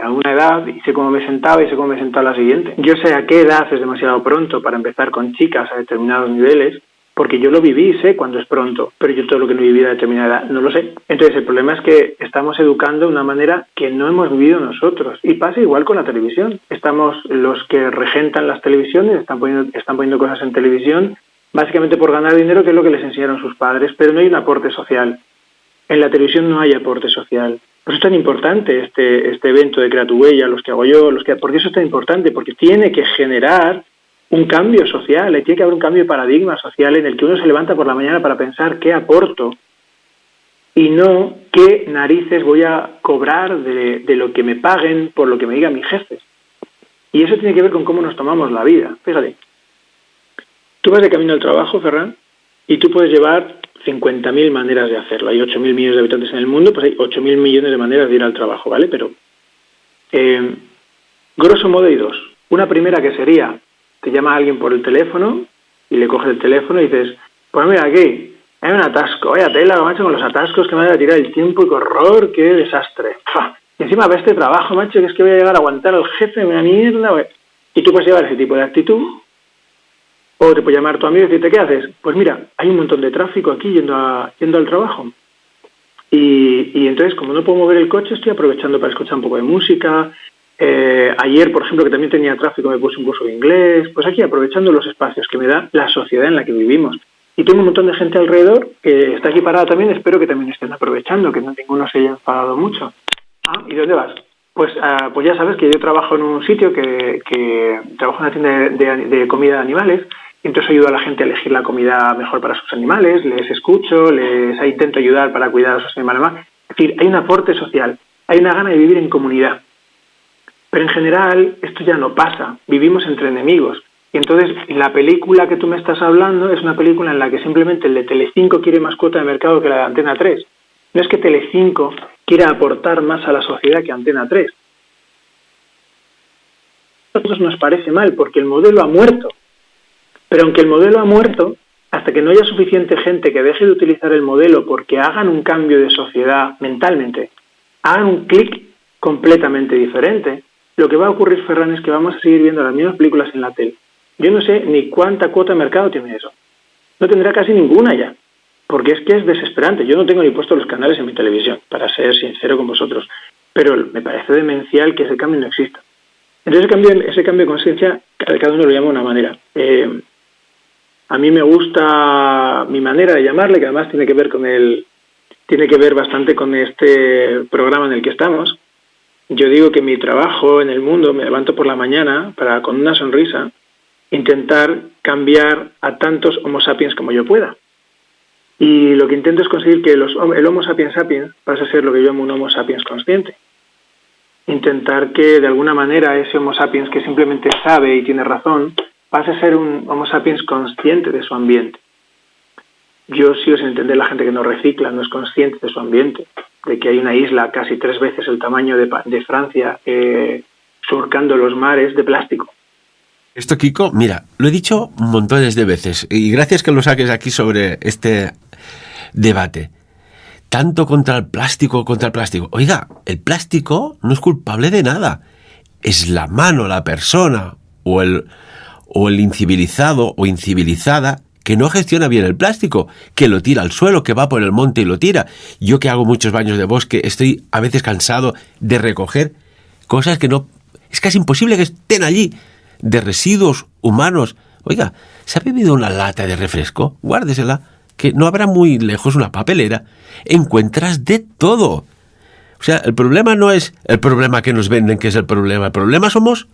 a una edad y sé cómo me sentaba y sé cómo me sentaba la siguiente. Yo sé a qué edad es demasiado pronto para empezar con chicas a determinados niveles, porque yo lo viví y sé cuándo es pronto, pero yo todo lo que no viví a determinada edad no lo sé. Entonces el problema es que estamos educando de una manera que no hemos vivido nosotros, y pasa igual con la televisión. Estamos los que regentan las televisiones, están poniendo cosas en televisión básicamente por ganar dinero, que es lo que les enseñaron sus padres, pero no hay un aporte social. En la televisión no hay aporte social. Por eso es tan importante este evento de Crea tu Huella, los que hago yo, porque eso es tan importante, porque tiene que generar un cambio social, tiene que haber un cambio de paradigma social en el que uno se levanta por la mañana para pensar qué aporto y no qué narices voy a cobrar de lo que me paguen por lo que me digan mis jefes. Y eso tiene que ver con cómo nos tomamos la vida. Fíjate, tú vas de camino al trabajo, Ferran, y tú puedes llevar 50.000 maneras de hacerlo. Hay 8.000 millones de habitantes en el mundo, pues hay 8.000 millones de maneras de ir al trabajo, ¿vale? Pero, grosso modo hay dos. Una primera que sería, te llama alguien por el teléfono y le coges el teléfono y dices, pues mira aquí, hay un atasco, vaya tela, macho, con los atascos que me van a tirar el tiempo, qué horror, qué desastre. ¡Fua! Y encima ve este trabajo, macho, que es que voy a llegar a aguantar al jefe, una mierda. Wey. Y tú puedes llevar ese tipo de actitud. O te puede llamar tu amigo y decirte, ¿qué haces? Pues mira, hay un montón de tráfico aquí yendo al trabajo. Y entonces, como no puedo mover el coche, estoy aprovechando para escuchar un poco de música. Ayer, por ejemplo, que también tenía tráfico, me puse un curso de inglés. Pues aquí, aprovechando los espacios que me da la sociedad en la que vivimos. Y tengo un montón de gente alrededor que está aquí parada también. Espero que también estén aprovechando, que no ninguno se haya enfadado mucho. ¿Y dónde vas? Pues ya sabes que yo trabajo en un sitio que trabajo en una tienda de comida de animales. Entonces ayudo a la gente a elegir la comida mejor para sus animales, les escucho, intento ayudar para cuidar a sus animales más. Es decir, hay un aporte social, hay una gana de vivir en comunidad. Pero en general esto ya no pasa, vivimos entre enemigos. Y entonces la película que tú me estás hablando es una película en la que simplemente el de Telecinco quiere más cuota de mercado que la de Antena 3. No es que Telecinco quiera aportar más a la sociedad que Antena 3. A nosotros nos parece mal porque el modelo ha muerto. Pero aunque el modelo ha muerto, hasta que no haya suficiente gente que deje de utilizar el modelo porque hagan un cambio de sociedad mentalmente, hagan un clic completamente diferente, lo que va a ocurrir, Ferran, es que vamos a seguir viendo las mismas películas en la tele. Yo no sé ni cuánta cuota de mercado tiene eso. No tendrá casi ninguna ya, porque es que es desesperante. Yo no tengo ni puesto los canales en mi televisión, para ser sincero con vosotros, pero me parece demencial que ese cambio no exista. Entonces ese cambio de conciencia, cada uno lo llama de una manera. A mí me gusta mi manera de llamarle, que además tiene que ver bastante con este programa en el que estamos. Yo digo que mi trabajo en el mundo, me levanto por la mañana para, con una sonrisa, intentar cambiar a tantos Homo sapiens como yo pueda. Y lo que intento es conseguir que el Homo sapiens sapiens pase a ser lo que yo llamo un Homo sapiens consciente. Intentar que de alguna manera ese Homo sapiens que simplemente sabe y tiene razón pase a ser un Homo sapiens consciente de su ambiente. Yo sigo sin entender la gente que no recicla, no es consciente de su ambiente, de que hay una isla casi 3 veces el tamaño de Francia surcando los mares de plástico. Esto, Kiko, mira, lo he dicho montones de veces y gracias que lo saques aquí sobre este debate. Tanto contra el plástico. Oiga, el plástico no es culpable de nada. Es la mano, la persona o el incivilizado o incivilizada que no gestiona bien el plástico, que lo tira al suelo, que va por el monte y lo tira. Yo que hago muchos baños de bosque, estoy a veces cansado de recoger cosas que no... Es casi imposible que estén allí, de residuos humanos. Oiga, ¿se ha bebido una lata de refresco? Guárdesela, que no habrá muy lejos una papelera. Encuentras de todo. O sea, el problema no es el problema que nos venden, que es el problema somos,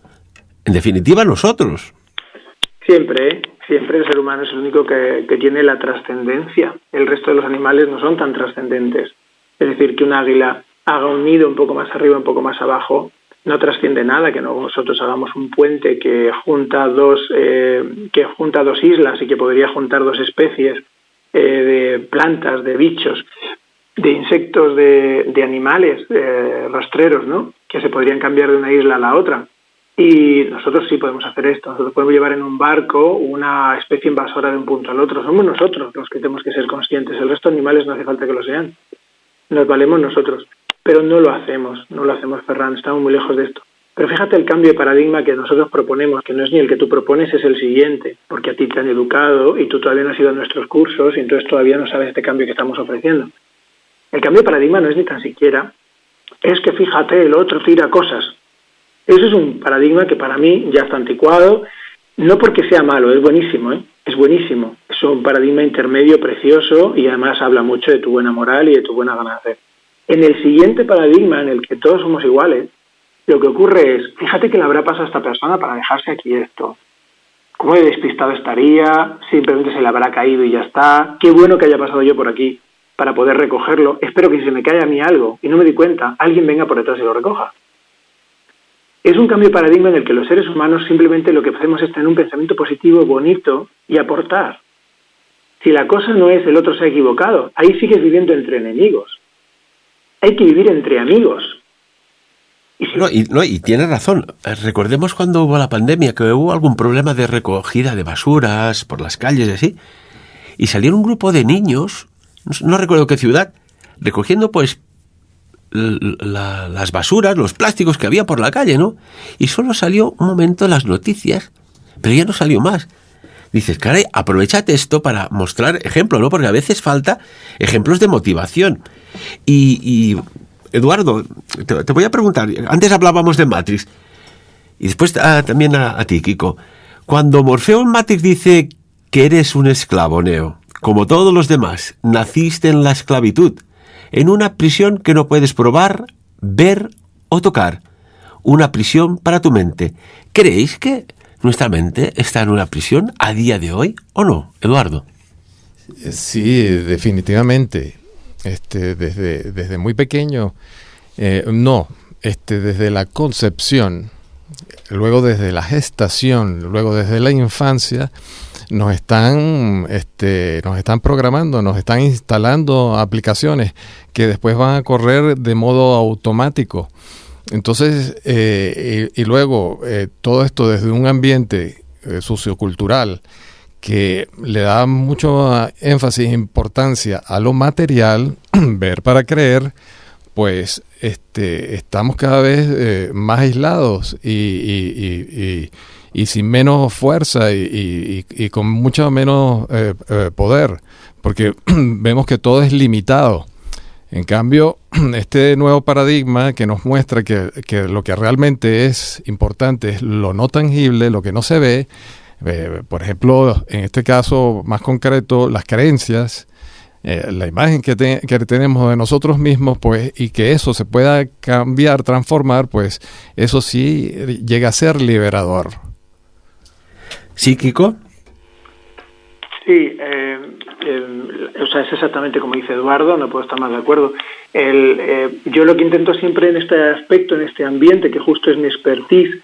en definitiva, nosotros. Siempre el ser humano es el único que tiene la trascendencia. El resto de los animales no son tan trascendentes. Es decir, que un águila haga un nido un poco más arriba, un poco más abajo, no trasciende nada que nosotros hagamos un puente que junta dos islas y que podría juntar dos especies de plantas, de bichos, de insectos, de animales rastreros, ¿no? Que se podrían cambiar de una isla a la otra. Y nosotros sí podemos hacer esto. Nosotros podemos llevar en un barco una especie invasora de un punto al otro. Somos nosotros los que tenemos que ser conscientes. El resto de animales no hace falta que lo sean. Nos valemos nosotros. Pero no lo hacemos, Ferran. Estamos muy lejos de esto. Pero fíjate el cambio de paradigma que nosotros proponemos, que no es ni el que tú propones, es el siguiente. Porque a ti te han educado y tú todavía no has ido a nuestros cursos y entonces todavía no sabes este cambio que estamos ofreciendo. El cambio de paradigma no es ni tan siquiera, es que fíjate, el otro tira cosas. Eso es un paradigma que para mí ya está anticuado, no porque sea malo, es buenísimo, es buenísimo. Es un paradigma intermedio precioso y además habla mucho de tu buena moral y de tu buena gana de hacer. En el siguiente paradigma, en el que todos somos iguales, lo que ocurre es, fíjate que le habrá pasado a esta persona para dejarse aquí esto. ¿Cómo de despistado estaría? Simplemente se le habrá caído y ya está. Qué bueno que haya pasado yo por aquí para poder recogerlo. Espero que si se me cae a mí algo y no me di cuenta, alguien venga por detrás y lo recoja. Es un cambio de paradigma en el que los seres humanos simplemente lo que hacemos es tener un pensamiento positivo, bonito y aportar. Si la cosa no es el otro se ha equivocado, ahí sigues viviendo entre enemigos. Hay que vivir entre amigos. Y tienes razón. Recordemos cuando hubo la pandemia, que hubo algún problema de recogida de basuras por las calles y así, y salieron un grupo de niños, no recuerdo qué ciudad, recogiendo pues las basuras, los plásticos que había por la calle, ¿no? Y solo salió un momento en las noticias, pero ya no salió más. Dices, caray, aprovechate esto para mostrar ejemplo, ¿no? Porque a veces falta ejemplos de motivación. Y Eduardo, te voy a preguntar, antes hablábamos de Matrix, y después también a ti, Kiko. Cuando Morfeo en Matrix dice que eres un esclavo, Neo, como todos los demás, naciste en la esclavitud, en una prisión que no puedes probar, ver o tocar. Una prisión para tu mente. ¿Creéis que nuestra mente está en una prisión a día de hoy o no, Eduardo? Sí, definitivamente. Desde muy pequeño, desde la concepción, luego desde la gestación, luego desde la infancia, nos están programando, nos están instalando aplicaciones que después van a correr de modo automático. Entonces, y luego todo esto desde un ambiente sociocultural que le da mucho énfasis e importancia a lo material, ver para creer, pues estamos cada vez más aislados y sin menos fuerza y con mucho menos poder, porque vemos que todo es limitado. En cambio, este nuevo paradigma que nos muestra que lo que realmente es importante es lo no tangible, lo que no se ve. Por ejemplo, en este caso más concreto, las creencias, la imagen que tenemos de nosotros mismos, pues, y que eso se pueda cambiar, transformar, pues eso sí llega a ser liberador. ¿Sí, Kiko? Sí, es exactamente como dice Eduardo, no puedo estar más de acuerdo. Yo lo que intento siempre en este aspecto, en este ambiente, que justo es mi expertise,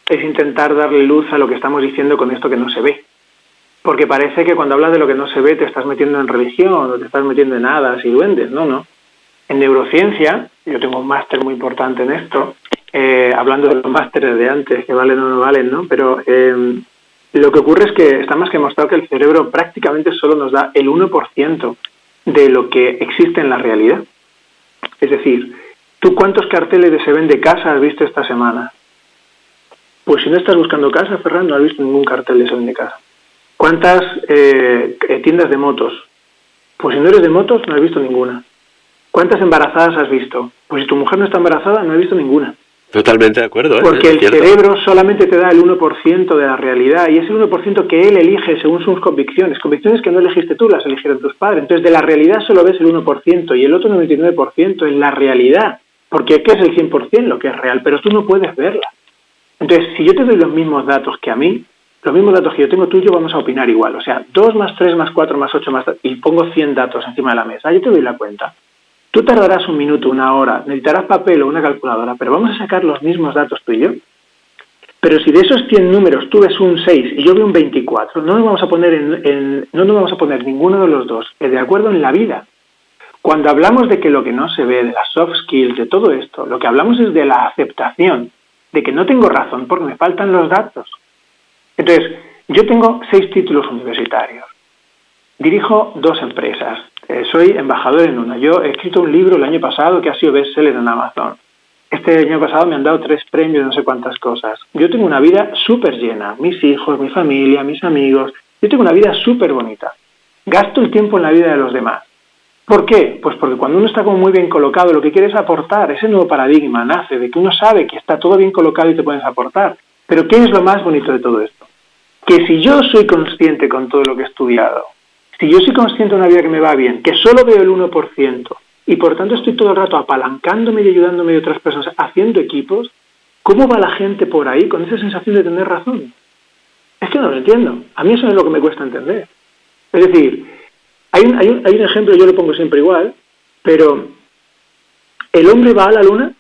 es intentar darle luz a lo que estamos diciendo con esto que no se ve. Porque parece que cuando hablas de lo que no se ve te estás metiendo en religión o te estás metiendo en hadas y duendes. No. En neurociencia, yo tengo un máster muy importante en esto, hablando de los másteres de antes, que valen o no valen, ¿no? Pero lo que ocurre es que está más que demostrado que el cerebro prácticamente solo nos da el 1% de lo que existe en la realidad. Es decir, ¿tú cuántos carteles de se vende casa has visto esta semana? Pues si no estás buscando casa, Ferran, no has visto ningún cartel de se vende casa. ¿Cuántas tiendas de motos? Pues si no eres de motos, no has visto ninguna. ¿Cuántas embarazadas has visto? Pues si tu mujer no está embarazada, no has visto ninguna. Totalmente de acuerdo. Porque el cerebro solamente te da el 1% de la realidad y es el 1% que él elige según sus convicciones. Convicciones que no elegiste tú, las eligieron tus padres. Entonces, de la realidad solo ves el 1% y el otro 99% es la realidad. Porque ¿qué es el 100%? Lo que es real, pero tú no puedes verla. Entonces, si yo te doy los mismos datos que a mí, los mismos datos que yo tengo, tú y yo vamos a opinar igual. O sea, 2 más 3 más 4 más 8 más... y pongo 100 datos encima de la mesa. Yo te doy la cuenta. Tú tardarás 1 minuto, 1 hora, necesitarás papel o una calculadora, pero vamos a sacar los mismos datos tú y yo. Pero si de esos 100 números tú ves un 6 y yo veo un 24, no nos vamos a poner ninguno de los dos de acuerdo en la vida. Cuando hablamos de que lo que no se ve, de las soft skills, de todo esto, lo que hablamos es de la aceptación, de que no tengo razón porque me faltan los datos. Entonces, yo tengo 6 títulos universitarios, dirijo 2 empresas, soy embajador en una. Yo he escrito un libro el año pasado que ha sido bestseller en Amazon. Este año pasado me han dado 3 premios, no sé cuántas cosas. Yo tengo una vida súper llena, mis hijos, mi familia, mis amigos. Yo tengo una vida súper bonita. Gasto el tiempo en la vida de los demás. ¿Por qué? Pues porque cuando uno está como muy bien colocado, lo que quiere es aportar. Ese nuevo paradigma nace de que uno sabe que está todo bien colocado y te puedes aportar. Pero ¿qué es lo más bonito de todo esto? Que si yo soy consciente con todo lo que he estudiado, si yo soy consciente de una vida que me va bien, que solo veo el 1%, y por tanto estoy todo el rato apalancándome y ayudándome de otras personas, haciendo equipos, ¿cómo va la gente por ahí con esa sensación de tener razón? Es que no lo entiendo. A mí eso es lo que me cuesta entender. Es decir, hay un ejemplo, yo lo pongo siempre igual, pero ¿el hombre va a la luna?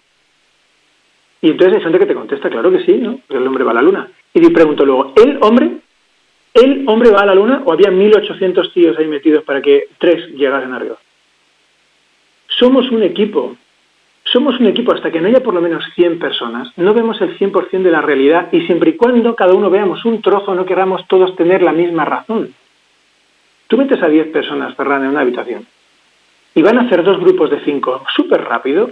Y entonces hay gente que te contesta, claro que sí, ¿no? El hombre va a la luna. Y te pregunto luego, ¿el hombre va a la luna o había 1.800 tíos ahí metidos para que 3 llegasen arriba? Somos un equipo hasta que no haya por lo menos 100 personas, no vemos el 100% de la realidad y siempre y cuando cada uno veamos un trozo no queramos todos tener la misma razón. Tú metes a 10 personas, Ferran, en una habitación y van a hacer 2 grupos de 5 súper rápido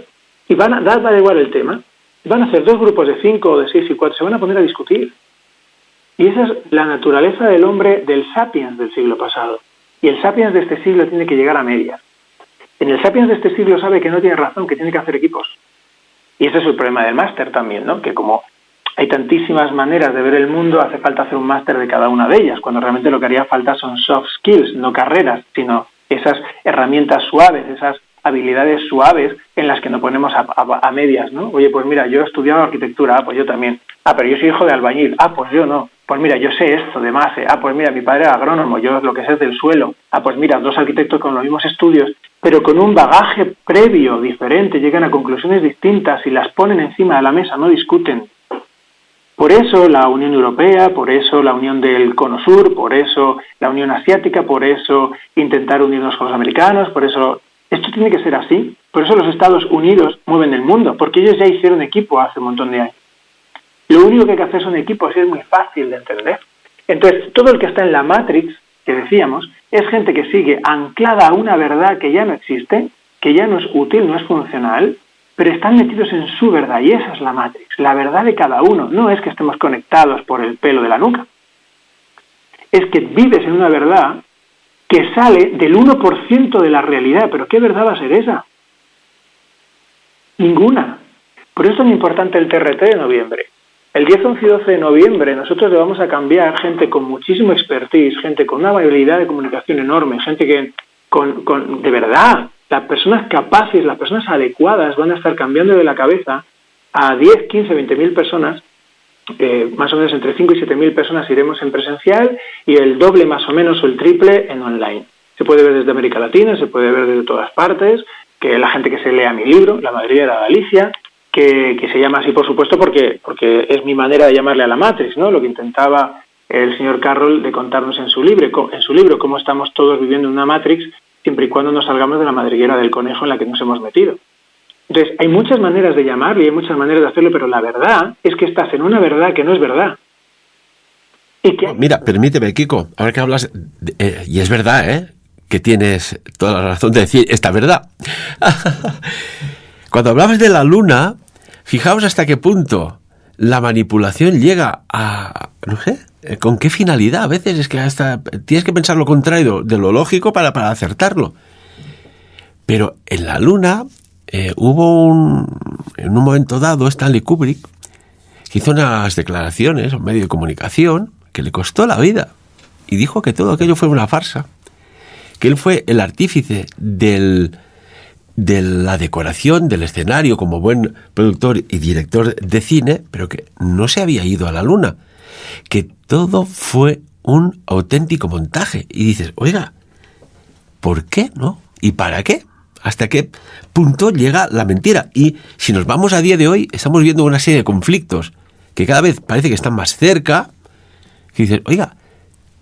y va a igual el tema, van a hacer 2 grupos de 5 o de 6 y 4, se van a poner a discutir. Y esa es la naturaleza del hombre, del sapiens del siglo pasado. Y el sapiens de este siglo tiene que llegar a medias. En el sapiens de este siglo sabe que no tiene razón, que tiene que hacer equipos. Y ese es el problema del máster también, ¿no? Que como hay tantísimas maneras de ver el mundo, hace falta hacer un máster de cada una de ellas, cuando realmente lo que haría falta son soft skills, no carreras, sino esas herramientas suaves, esas habilidades suaves en las que nos ponemos a medias, ¿no? Oye, pues mira, yo he estudiado arquitectura, pues yo también. Pero yo soy hijo de albañil, pues yo no. Pues mira, yo sé esto de MASE, pues mira, mi padre era agrónomo, yo lo que sé es del suelo. Pues mira, 2 arquitectos con los mismos estudios, pero con un bagaje previo diferente, llegan a conclusiones distintas y las ponen encima de la mesa, no discuten. Por eso la Unión Europea, por eso la Unión del Cono Sur, por eso la Unión Asiática, por eso intentar unirnos con los americanos, por eso esto tiene que ser así. Por eso los Estados Unidos mueven el mundo, porque ellos ya hicieron equipo hace un montón de años. Lo único que hay que hacer son equipos y es muy fácil de entender. Entonces, todo el que está en la Matrix, que decíamos, es gente que sigue anclada a una verdad que ya no existe, que ya no es útil, no es funcional, pero están metidos en su verdad y esa es la Matrix, la verdad de cada uno. No es que estemos conectados por el pelo de la nuca. Es que vives en una verdad que sale del 1% de la realidad. ¿Pero qué verdad va a ser esa? Ninguna. Por eso es tan importante el TRT de noviembre. El 10, 11 y 12 de noviembre nosotros le vamos a cambiar gente con muchísimo expertise, gente con una habilidad de comunicación enorme, gente que de verdad, las personas capaces, las personas adecuadas van a estar cambiando de la cabeza a 10, 15, 20.000 personas, más o menos entre 5 y 7.000 personas iremos en presencial y el doble más o menos o el triple en online. Se puede ver desde América Latina, se puede ver desde todas partes, que la gente que se lea mi libro, La Madriguera de Galicia, que se llama así por supuesto porque es mi manera de llamarle a la Matrix, ¿no? Lo que intentaba el señor Carroll de contarnos en su libro cómo estamos todos viviendo en una Matrix siempre y cuando nos salgamos de la madriguera del conejo en la que nos hemos metido. Entonces, hay muchas maneras de llamarlo y hay muchas maneras de hacerlo, pero la verdad es que estás en una verdad que no es verdad. Mira, permíteme, Kiko, ahora que hablas, y es verdad, que tienes toda la razón de decir esta verdad. Cuando hablabas de la luna, fijaos hasta qué punto la manipulación llega a, no sé, ¿con qué finalidad? A veces es que hasta tienes que pensar lo contrario de lo lógico para acertarlo. Pero en la luna hubo en un momento dado, Stanley Kubrick, que hizo unas declaraciones a un medio de comunicación que le costó la vida y dijo que todo aquello fue una farsa, que él fue el artífice de la decoración del escenario como buen productor y director de cine, pero que no se había ido a la luna, que todo fue un auténtico montaje. Y dices, oiga, ¿por qué no? ¿Y para qué? ¿Hasta qué punto llega la mentira? Y si nos vamos a día de hoy, estamos viendo una serie de conflictos que cada vez parece que están más cerca, que dices, oiga,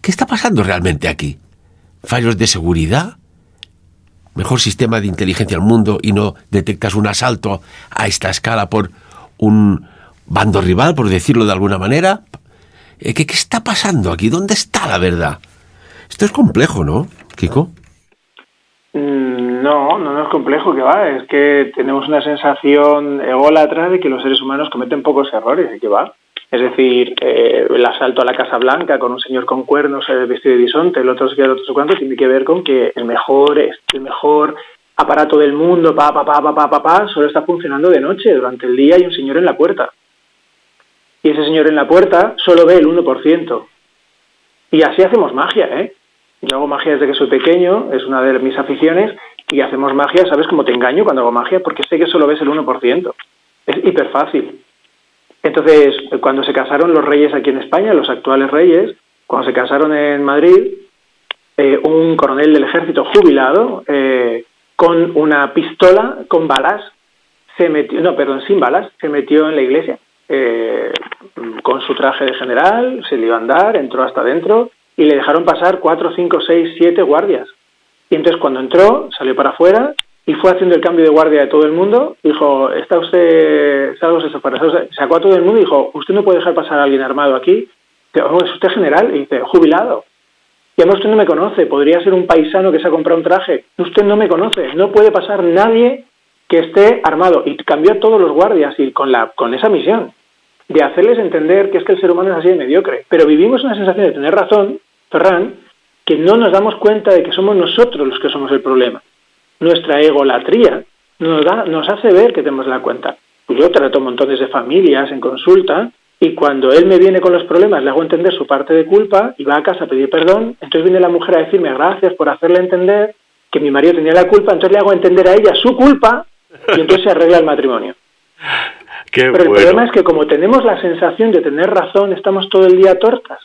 ¿qué está pasando realmente aquí? ¿Fallos de seguridad? ¿Mejor sistema de inteligencia al mundo y no detectas un asalto a esta escala por un bando rival, por decirlo de alguna manera? ¿Qué está pasando aquí? ¿Dónde está la verdad? Esto es complejo, ¿no, Kiko? No es complejo, que va. Es que tenemos una sensación ególatra de que los seres humanos cometen pocos errores, y que va. Es decir, el asalto a la Casa Blanca con un señor con cuernos vestido de bisonte, el otro cuánto, tiene que ver con que el mejor aparato del mundo, solo está funcionando de noche. Durante el día hay un señor en la puerta. Y ese señor en la puerta solo ve el 1%. Y así hacemos magia, ¿eh? Yo hago magia desde que soy pequeño, es una de mis aficiones, y hacemos magia, ¿sabes cómo te engaño cuando hago magia? Porque sé que solo ves el 1%. Es hiper fácil. Entonces, cuando se casaron los reyes aquí en España, los actuales reyes, cuando se casaron en Madrid, un coronel del ejército jubilado, con una pistola con balas, sin balas, se metió en la iglesia. Con su traje de general, se le iba a andar, entró hasta adentro y le dejaron pasar 4, 5, 6, 7 guardias. Y entonces cuando entró, salió para afuera y fue haciendo el cambio de guardia de todo el mundo. Dijo, ¿está usted, sacó a todo el mundo y dijo, usted no puede dejar pasar a alguien armado aquí? ¿Es usted general? Y dice, jubilado. Y además usted no me conoce, podría ser un paisano que se ha comprado un traje. Usted no me conoce, no puede pasar nadie que esté armado. Y cambió a todos los guardias y con esa misión de hacerles entender que es que el ser humano es así de mediocre. Pero vivimos una sensación de tener razón, Ferran, que no nos damos cuenta de que somos nosotros los que somos el problema. Nuestra egolatría nos hace ver que tenemos la cuenta. Pues yo trato montones de familias en consulta y cuando él me viene con los problemas le hago entender su parte de culpa y va a casa a pedir perdón, entonces viene la mujer a decirme gracias por hacerle entender que mi marido tenía la culpa, entonces le hago entender a ella su culpa y entonces se arregla el matrimonio. Pero el problema es que como tenemos la sensación de tener razón, estamos todo el día tortas.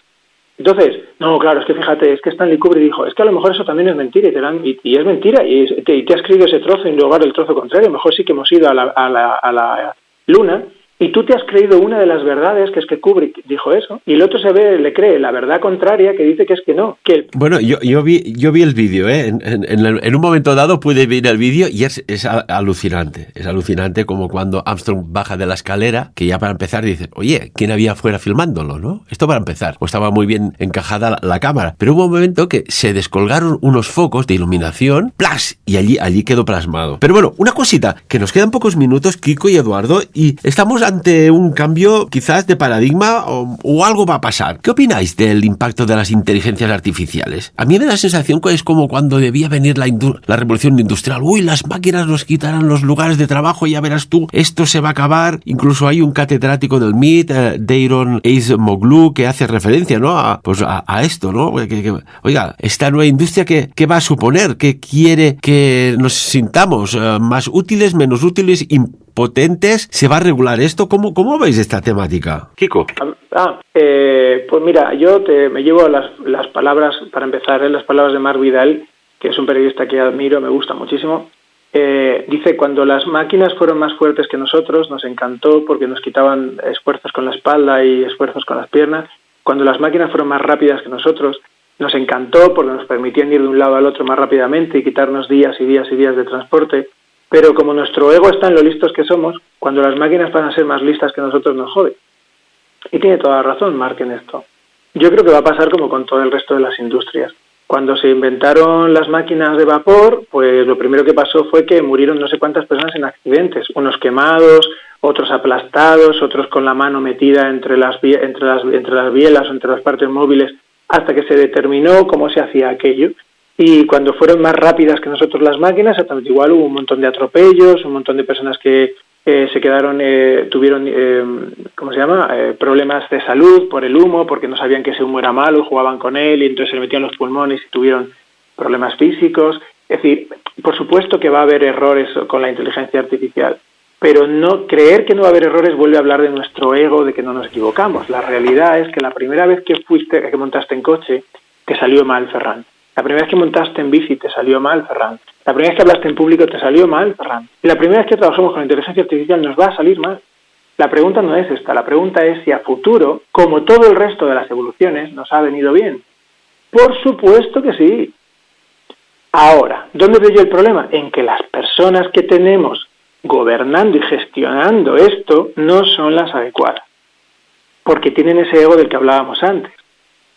Entonces, no, claro, es que fíjate, es que Stanley Kubrick dijo, es que a lo mejor eso también es mentira, y es mentira, y te has creído ese trozo en lugar del trozo contrario. Mejor sí que hemos ido a la luna, y tú te has creído una de las verdades, que es que Kubrick dijo eso, y el otro le cree la verdad contraria, que dice que es que no. Bueno, yo vi el vídeo, ¿eh? En un momento dado pude ver el vídeo y es alucinante. Es alucinante como cuando Armstrong baja de la escalera, que ya para empezar dices, oye, ¿quién había afuera filmándolo, no? Esto para empezar. O estaba muy bien encajada la cámara. Pero hubo un momento que se descolgaron unos focos de iluminación, ¡plas! Y allí quedó plasmado. Pero bueno, una cosita, que nos quedan pocos minutos, Kiko y Eduardo, y estamos ante un cambio quizás de paradigma o algo va a pasar. ¿Qué opináis del impacto de las inteligencias artificiales? A mí me da la sensación que es como cuando debía venir la revolución industrial. Uy, las máquinas nos quitarán los lugares de trabajo, ya verás tú, esto se va a acabar. Incluso hay un catedrático del MIT, Daron Acemoglu, que hace referencia, ¿no? a esto, ¿no? Oiga, esta nueva industria, ¿qué va a suponer? ¿Qué quiere que nos sintamos? ¿Más útiles, menos útiles, potentes? ¿Se va a regular esto? ¿Cómo veis esta temática? Kiko. Pues mira, yo me llevo las palabras, para empezar, las palabras de Marc Vidal, que es un periodista que admiro, me gusta muchísimo. Dice, cuando las máquinas fueron más fuertes que nosotros, nos encantó porque nos quitaban esfuerzos con la espalda y esfuerzos con las piernas. Cuando las máquinas fueron más rápidas que nosotros, nos encantó porque nos permitían ir de un lado al otro más rápidamente y quitarnos días y días y días de transporte. Pero como nuestro ego está en lo listos que somos, cuando las máquinas van a ser más listas que nosotros nos jode. Y tiene toda la razón Marc en esto. Yo creo que va a pasar como con todo el resto de las industrias. Cuando se inventaron las máquinas de vapor, pues lo primero que pasó fue que murieron no sé cuántas personas en accidentes. Unos quemados, otros aplastados, otros con la mano metida entre las bielas o entre las partes móviles, hasta que se determinó cómo se hacía aquello. Y cuando fueron más rápidas que nosotros las máquinas, exactamente igual, hubo un montón de atropellos, un montón de personas que se quedaron, tuvieron, problemas de salud por el humo, porque no sabían que ese humo era malo, jugaban con él y entonces se le metían los pulmones y tuvieron problemas físicos. Es decir, por supuesto que va a haber errores con la inteligencia artificial, pero no creer que no va a haber errores vuelve a hablar de nuestro ego, de que no nos equivocamos. La realidad es que la primera vez que montaste en coche, te salió mal, Ferran. La primera vez que montaste en bici te salió mal, Ferran. La primera vez que hablaste en público te salió mal, Ferran. Y la primera vez que trabajamos con inteligencia artificial nos va a salir mal. La pregunta no es esta, la pregunta es si a futuro, como todo el resto de las evoluciones, nos ha venido bien. Por supuesto que sí. Ahora, ¿dónde veo yo el problema? En que las personas que tenemos gobernando y gestionando esto no son las adecuadas, porque tienen ese ego del que hablábamos antes.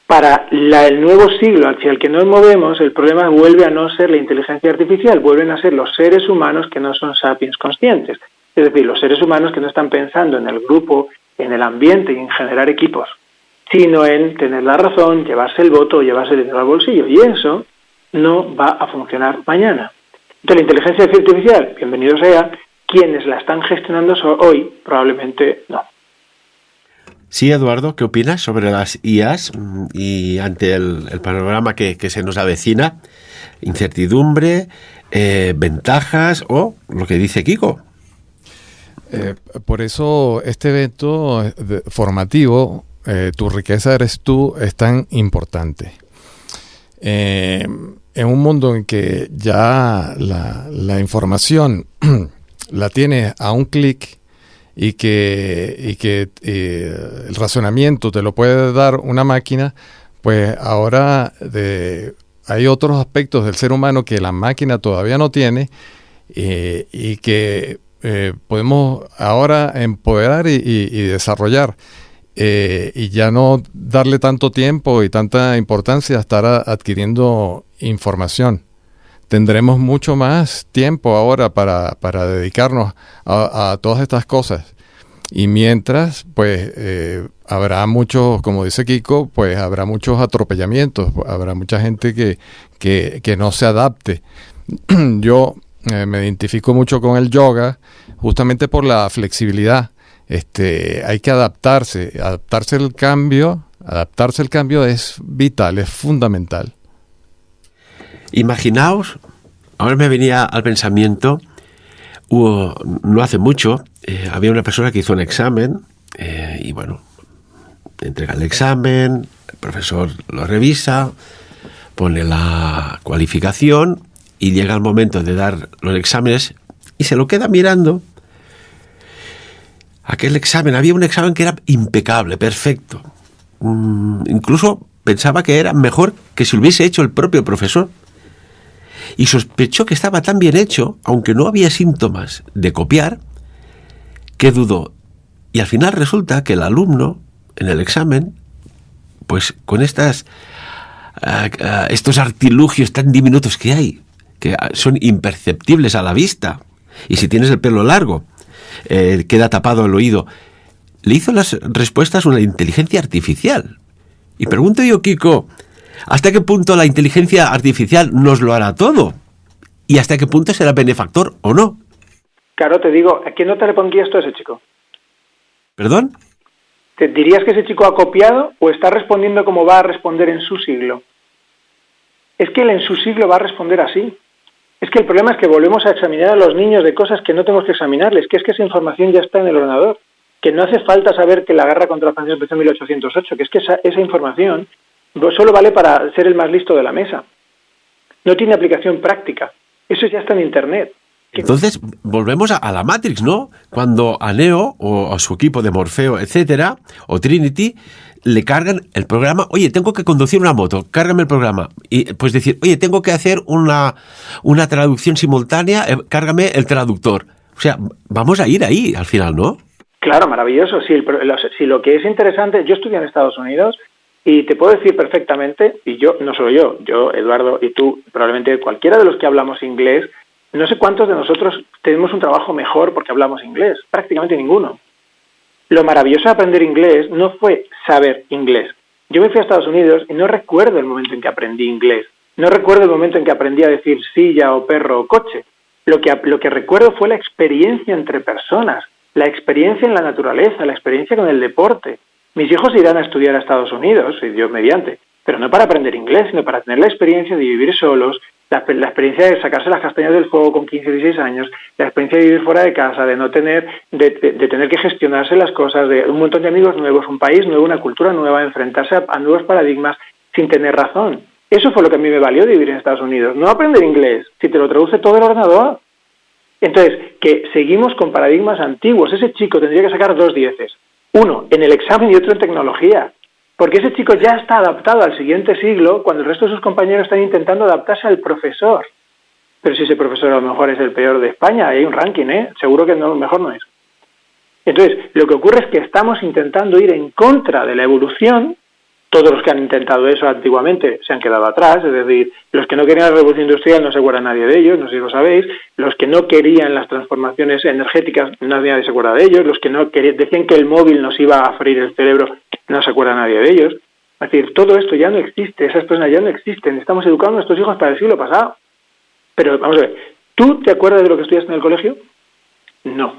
Para el nuevo siglo hacia el que nos movemos, el problema vuelve a no ser la inteligencia artificial, vuelven a ser los seres humanos que no son sapiens conscientes, es decir, los seres humanos que no están pensando en el grupo, en el ambiente y en generar equipos, sino en tener la razón, llevarse el voto o llevarse el dinero al bolsillo, y eso no va a funcionar mañana. Entonces, la inteligencia artificial, bienvenido sea, quienes la están gestionando hoy, probablemente no. Sí, Eduardo, ¿qué opinas sobre las IAs y ante el panorama que se nos avecina? Incertidumbre, ventajas o lo que dice Kiko. Por eso este evento formativo, Tu riqueza eres tú, es tan importante. En un mundo en que ya la información la tienes a un clic y que el razonamiento te lo puede dar una máquina, pues ahora hay otros aspectos del ser humano que la máquina todavía no tiene y que podemos ahora empoderar y desarrollar y ya no darle tanto tiempo y tanta importancia a estar adquiriendo información. Tendremos mucho más tiempo ahora para dedicarnos a todas estas cosas. Y mientras, pues, habrá muchos, como dice Kiko, pues habrá muchos atropellamientos, habrá mucha gente que no se adapte. Yo me identifico mucho con el yoga, justamente por la flexibilidad. Hay que adaptarse al cambio. Adaptarse al cambio es vital, es fundamental. Imaginaos, ahora me venía al pensamiento, no hace mucho, había una persona que hizo un examen y bueno, entrega el examen, el profesor lo revisa, pone la cualificación y llega el momento de dar los exámenes y se lo queda mirando. Aquel examen, había un examen que era impecable, perfecto. Incluso pensaba que era mejor que si lo hubiese hecho el propio profesor. Y sospechó que estaba tan bien hecho, aunque no había síntomas de copiar, que dudó. Y al final resulta que el alumno, en el examen, pues con estos artilugios tan diminutos que hay, que son imperceptibles a la vista, y si tienes el pelo largo, queda tapado el oído, le hizo las respuestas una inteligencia artificial. Y pregunto yo, Kiko, ¿hasta qué punto la inteligencia artificial nos lo hará todo? ¿Y hasta qué punto será benefactor o no? Claro, te digo, ¿a quién no te le pondría esto a ese chico? ¿Perdón? ¿Te dirías que ese chico ha copiado o está respondiendo como va a responder en su siglo? Es que él en su siglo va a responder así. Es que el problema es que volvemos a examinar a los niños de cosas que no tenemos que examinarles, que es que esa información ya está en el ordenador, que no hace falta saber que la guerra contra Francia empezó en 1808, que es que esa información solo vale para ser el más listo de la mesa. No tiene aplicación práctica. Eso ya está en Internet. Entonces, volvemos a la Matrix, ¿no? Cuando a Neo o a su equipo de Morfeo, etcétera, o Trinity, le cargan el programa. Oye, tengo que conducir una moto, cárgame el programa. Y pues decir, oye, tengo que hacer una traducción simultánea, cárgame el traductor. O sea, vamos a ir ahí al final, ¿no? Claro, maravilloso. Si lo que es interesante, yo estudié en Estados Unidos y te puedo decir perfectamente, y yo, no solo yo, Eduardo, y tú, probablemente cualquiera de los que hablamos inglés, no sé cuántos de nosotros tenemos un trabajo mejor porque hablamos inglés, prácticamente ninguno. Lo maravilloso de aprender inglés no fue saber inglés. Yo me fui a Estados Unidos y no recuerdo el momento en que aprendí inglés. No recuerdo el momento en que aprendí a decir silla o perro o coche. Lo que recuerdo fue la experiencia entre personas, la experiencia en la naturaleza, la experiencia con el deporte. Mis hijos irán a estudiar a Estados Unidos, si Dios mediante, pero no para aprender inglés, sino para tener la experiencia de vivir solos, la experiencia de sacarse las castañas del fuego con 15 o 16 años, la experiencia de vivir fuera de casa, de no tener, de tener que gestionarse las cosas, de un montón de amigos nuevos, un país nuevo, una cultura nueva, enfrentarse a nuevos paradigmas sin tener razón. Eso fue lo que a mí me valió de vivir en Estados Unidos. No aprender inglés, si te lo traduce todo el ordenador. Entonces, que seguimos con paradigmas antiguos. Ese chico tendría que sacar 2 dieces. Uno en el examen y otro en tecnología. Porque ese chico ya está adaptado al siguiente siglo cuando el resto de sus compañeros están intentando adaptarse al profesor. Pero si ese profesor a lo mejor es el peor de España, hay un ranking, seguro que no, mejor no es. Entonces, lo que ocurre es que estamos intentando ir en contra de la evolución. Todos los que han intentado eso antiguamente se han quedado atrás, es decir, los que no querían la revolución industrial no se acuerda nadie de ellos, no sé si lo sabéis, los que no querían las transformaciones energéticas nadie se acuerda de ellos, los que no querían, decían que el móvil nos iba a freír el cerebro, no se acuerda nadie de ellos. Es decir, todo esto ya no existe, esas personas ya no existen, estamos educando a nuestros hijos para el siglo pasado. Pero vamos a ver, ¿tú te acuerdas de lo que estudiaste en el colegio? No.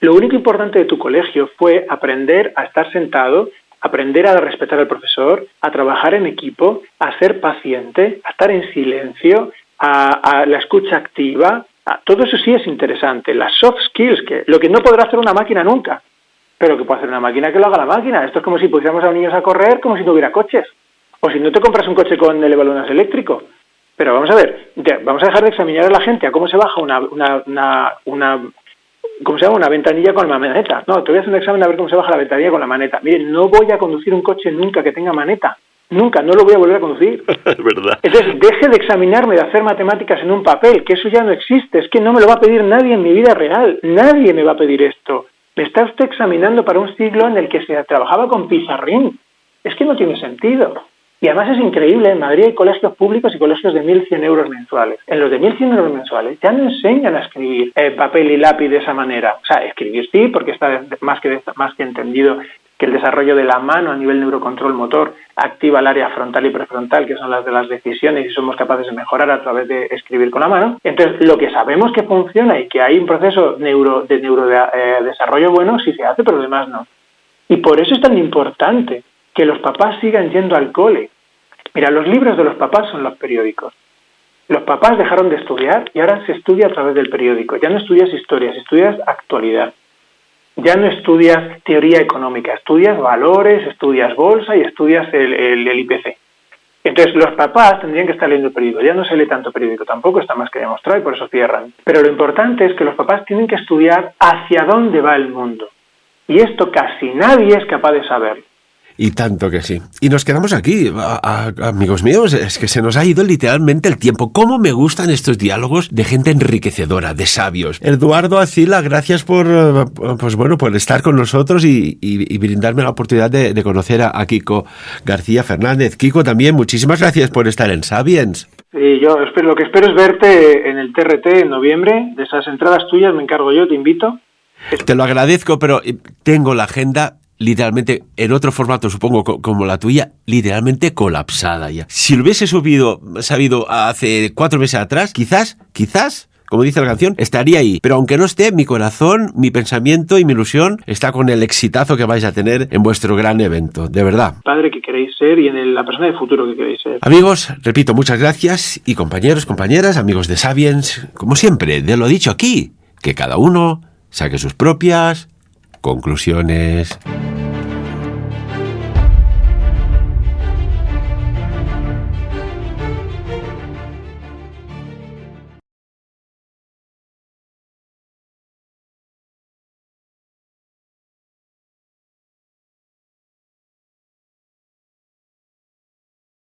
Lo único importante de tu colegio fue aprender a estar sentado, aprender a respetar al profesor, a trabajar en equipo, a ser paciente, a estar en silencio, a la escucha activa. Todo eso sí es interesante. Las soft skills, que lo que no podrá hacer una máquina nunca, pero que puede hacer una máquina que lo haga la máquina. Esto es como si pusiéramos a los niños a correr como si no hubiera coches. O si no te compras un coche con el balones eléctrico. Pero vamos a ver, vamos a dejar de examinar a la gente a cómo se baja ¿cómo se llama? Una ventanilla con la maneta. No, te voy a hacer un examen a ver cómo se baja la ventanilla con la maneta. Miren, no voy a conducir un coche nunca que tenga maneta. Nunca, no lo voy a volver a conducir. Es verdad. Entonces, deje de examinarme, de hacer matemáticas en un papel, que eso ya no existe. Es que no me lo va a pedir nadie en mi vida real. Nadie me va a pedir esto. Me está usted examinando para un siglo en el que se trabajaba con pizarrín. Es que no tiene sentido. Y además es increíble, en Madrid hay colegios públicos y colegios de 1.100 euros mensuales. En los de 1.100 euros mensuales ya no enseñan a escribir papel y lápiz de esa manera. O sea, escribir sí, porque está más que entendido que el desarrollo de la mano a nivel neurocontrol motor activa el área frontal y prefrontal, que son las de las decisiones, y somos capaces de mejorar a través de escribir con la mano. Entonces, lo que sabemos que funciona y que hay un proceso de neurodesarrollo bueno, sí se hace, pero lo demás no. Y por eso es tan importante que los papás sigan yendo al cole. Mira, los libros de los papás son los periódicos. Los papás dejaron de estudiar y ahora se estudia a través del periódico. Ya no estudias historias, estudias actualidad. Ya no estudias teoría económica, estudias valores, estudias bolsa y estudias el IPC. Entonces, los papás tendrían que estar leyendo el periódico. Ya no se lee tanto periódico tampoco, está más que demostrado y por eso cierran. Pero lo importante es que los papás tienen que estudiar hacia dónde va el mundo. Y esto casi nadie es capaz de saberlo. Y tanto que sí. Y nos quedamos aquí, amigos míos, es que se nos ha ido literalmente el tiempo. ¿Cómo me gustan estos diálogos de gente enriquecedora, de sabios? Eduardo Acila, gracias por estar con nosotros y brindarme la oportunidad de conocer a Kiko García Fernández. Kiko, también, muchísimas gracias por estar en Sapiens. Sí, lo que espero es verte en el TRT en noviembre. De esas entradas tuyas me encargo yo, te invito. Te lo agradezco, pero tengo la agenda literalmente en otro formato, supongo, como la tuya, literalmente colapsada ya. Si lo hubiese sabido hace 4 meses atrás, quizás, como dice la canción, estaría ahí. Pero aunque no esté, mi corazón, mi pensamiento y mi ilusión está con el exitazo que vais a tener en vuestro gran evento, de verdad. Padre que queréis ser y en la persona del futuro que queréis ser. Amigos, repito, muchas gracias. Y compañeros, compañeras, amigos de Sapiens, como siempre, de lo dicho aquí, que cada uno saque sus propias conclusiones.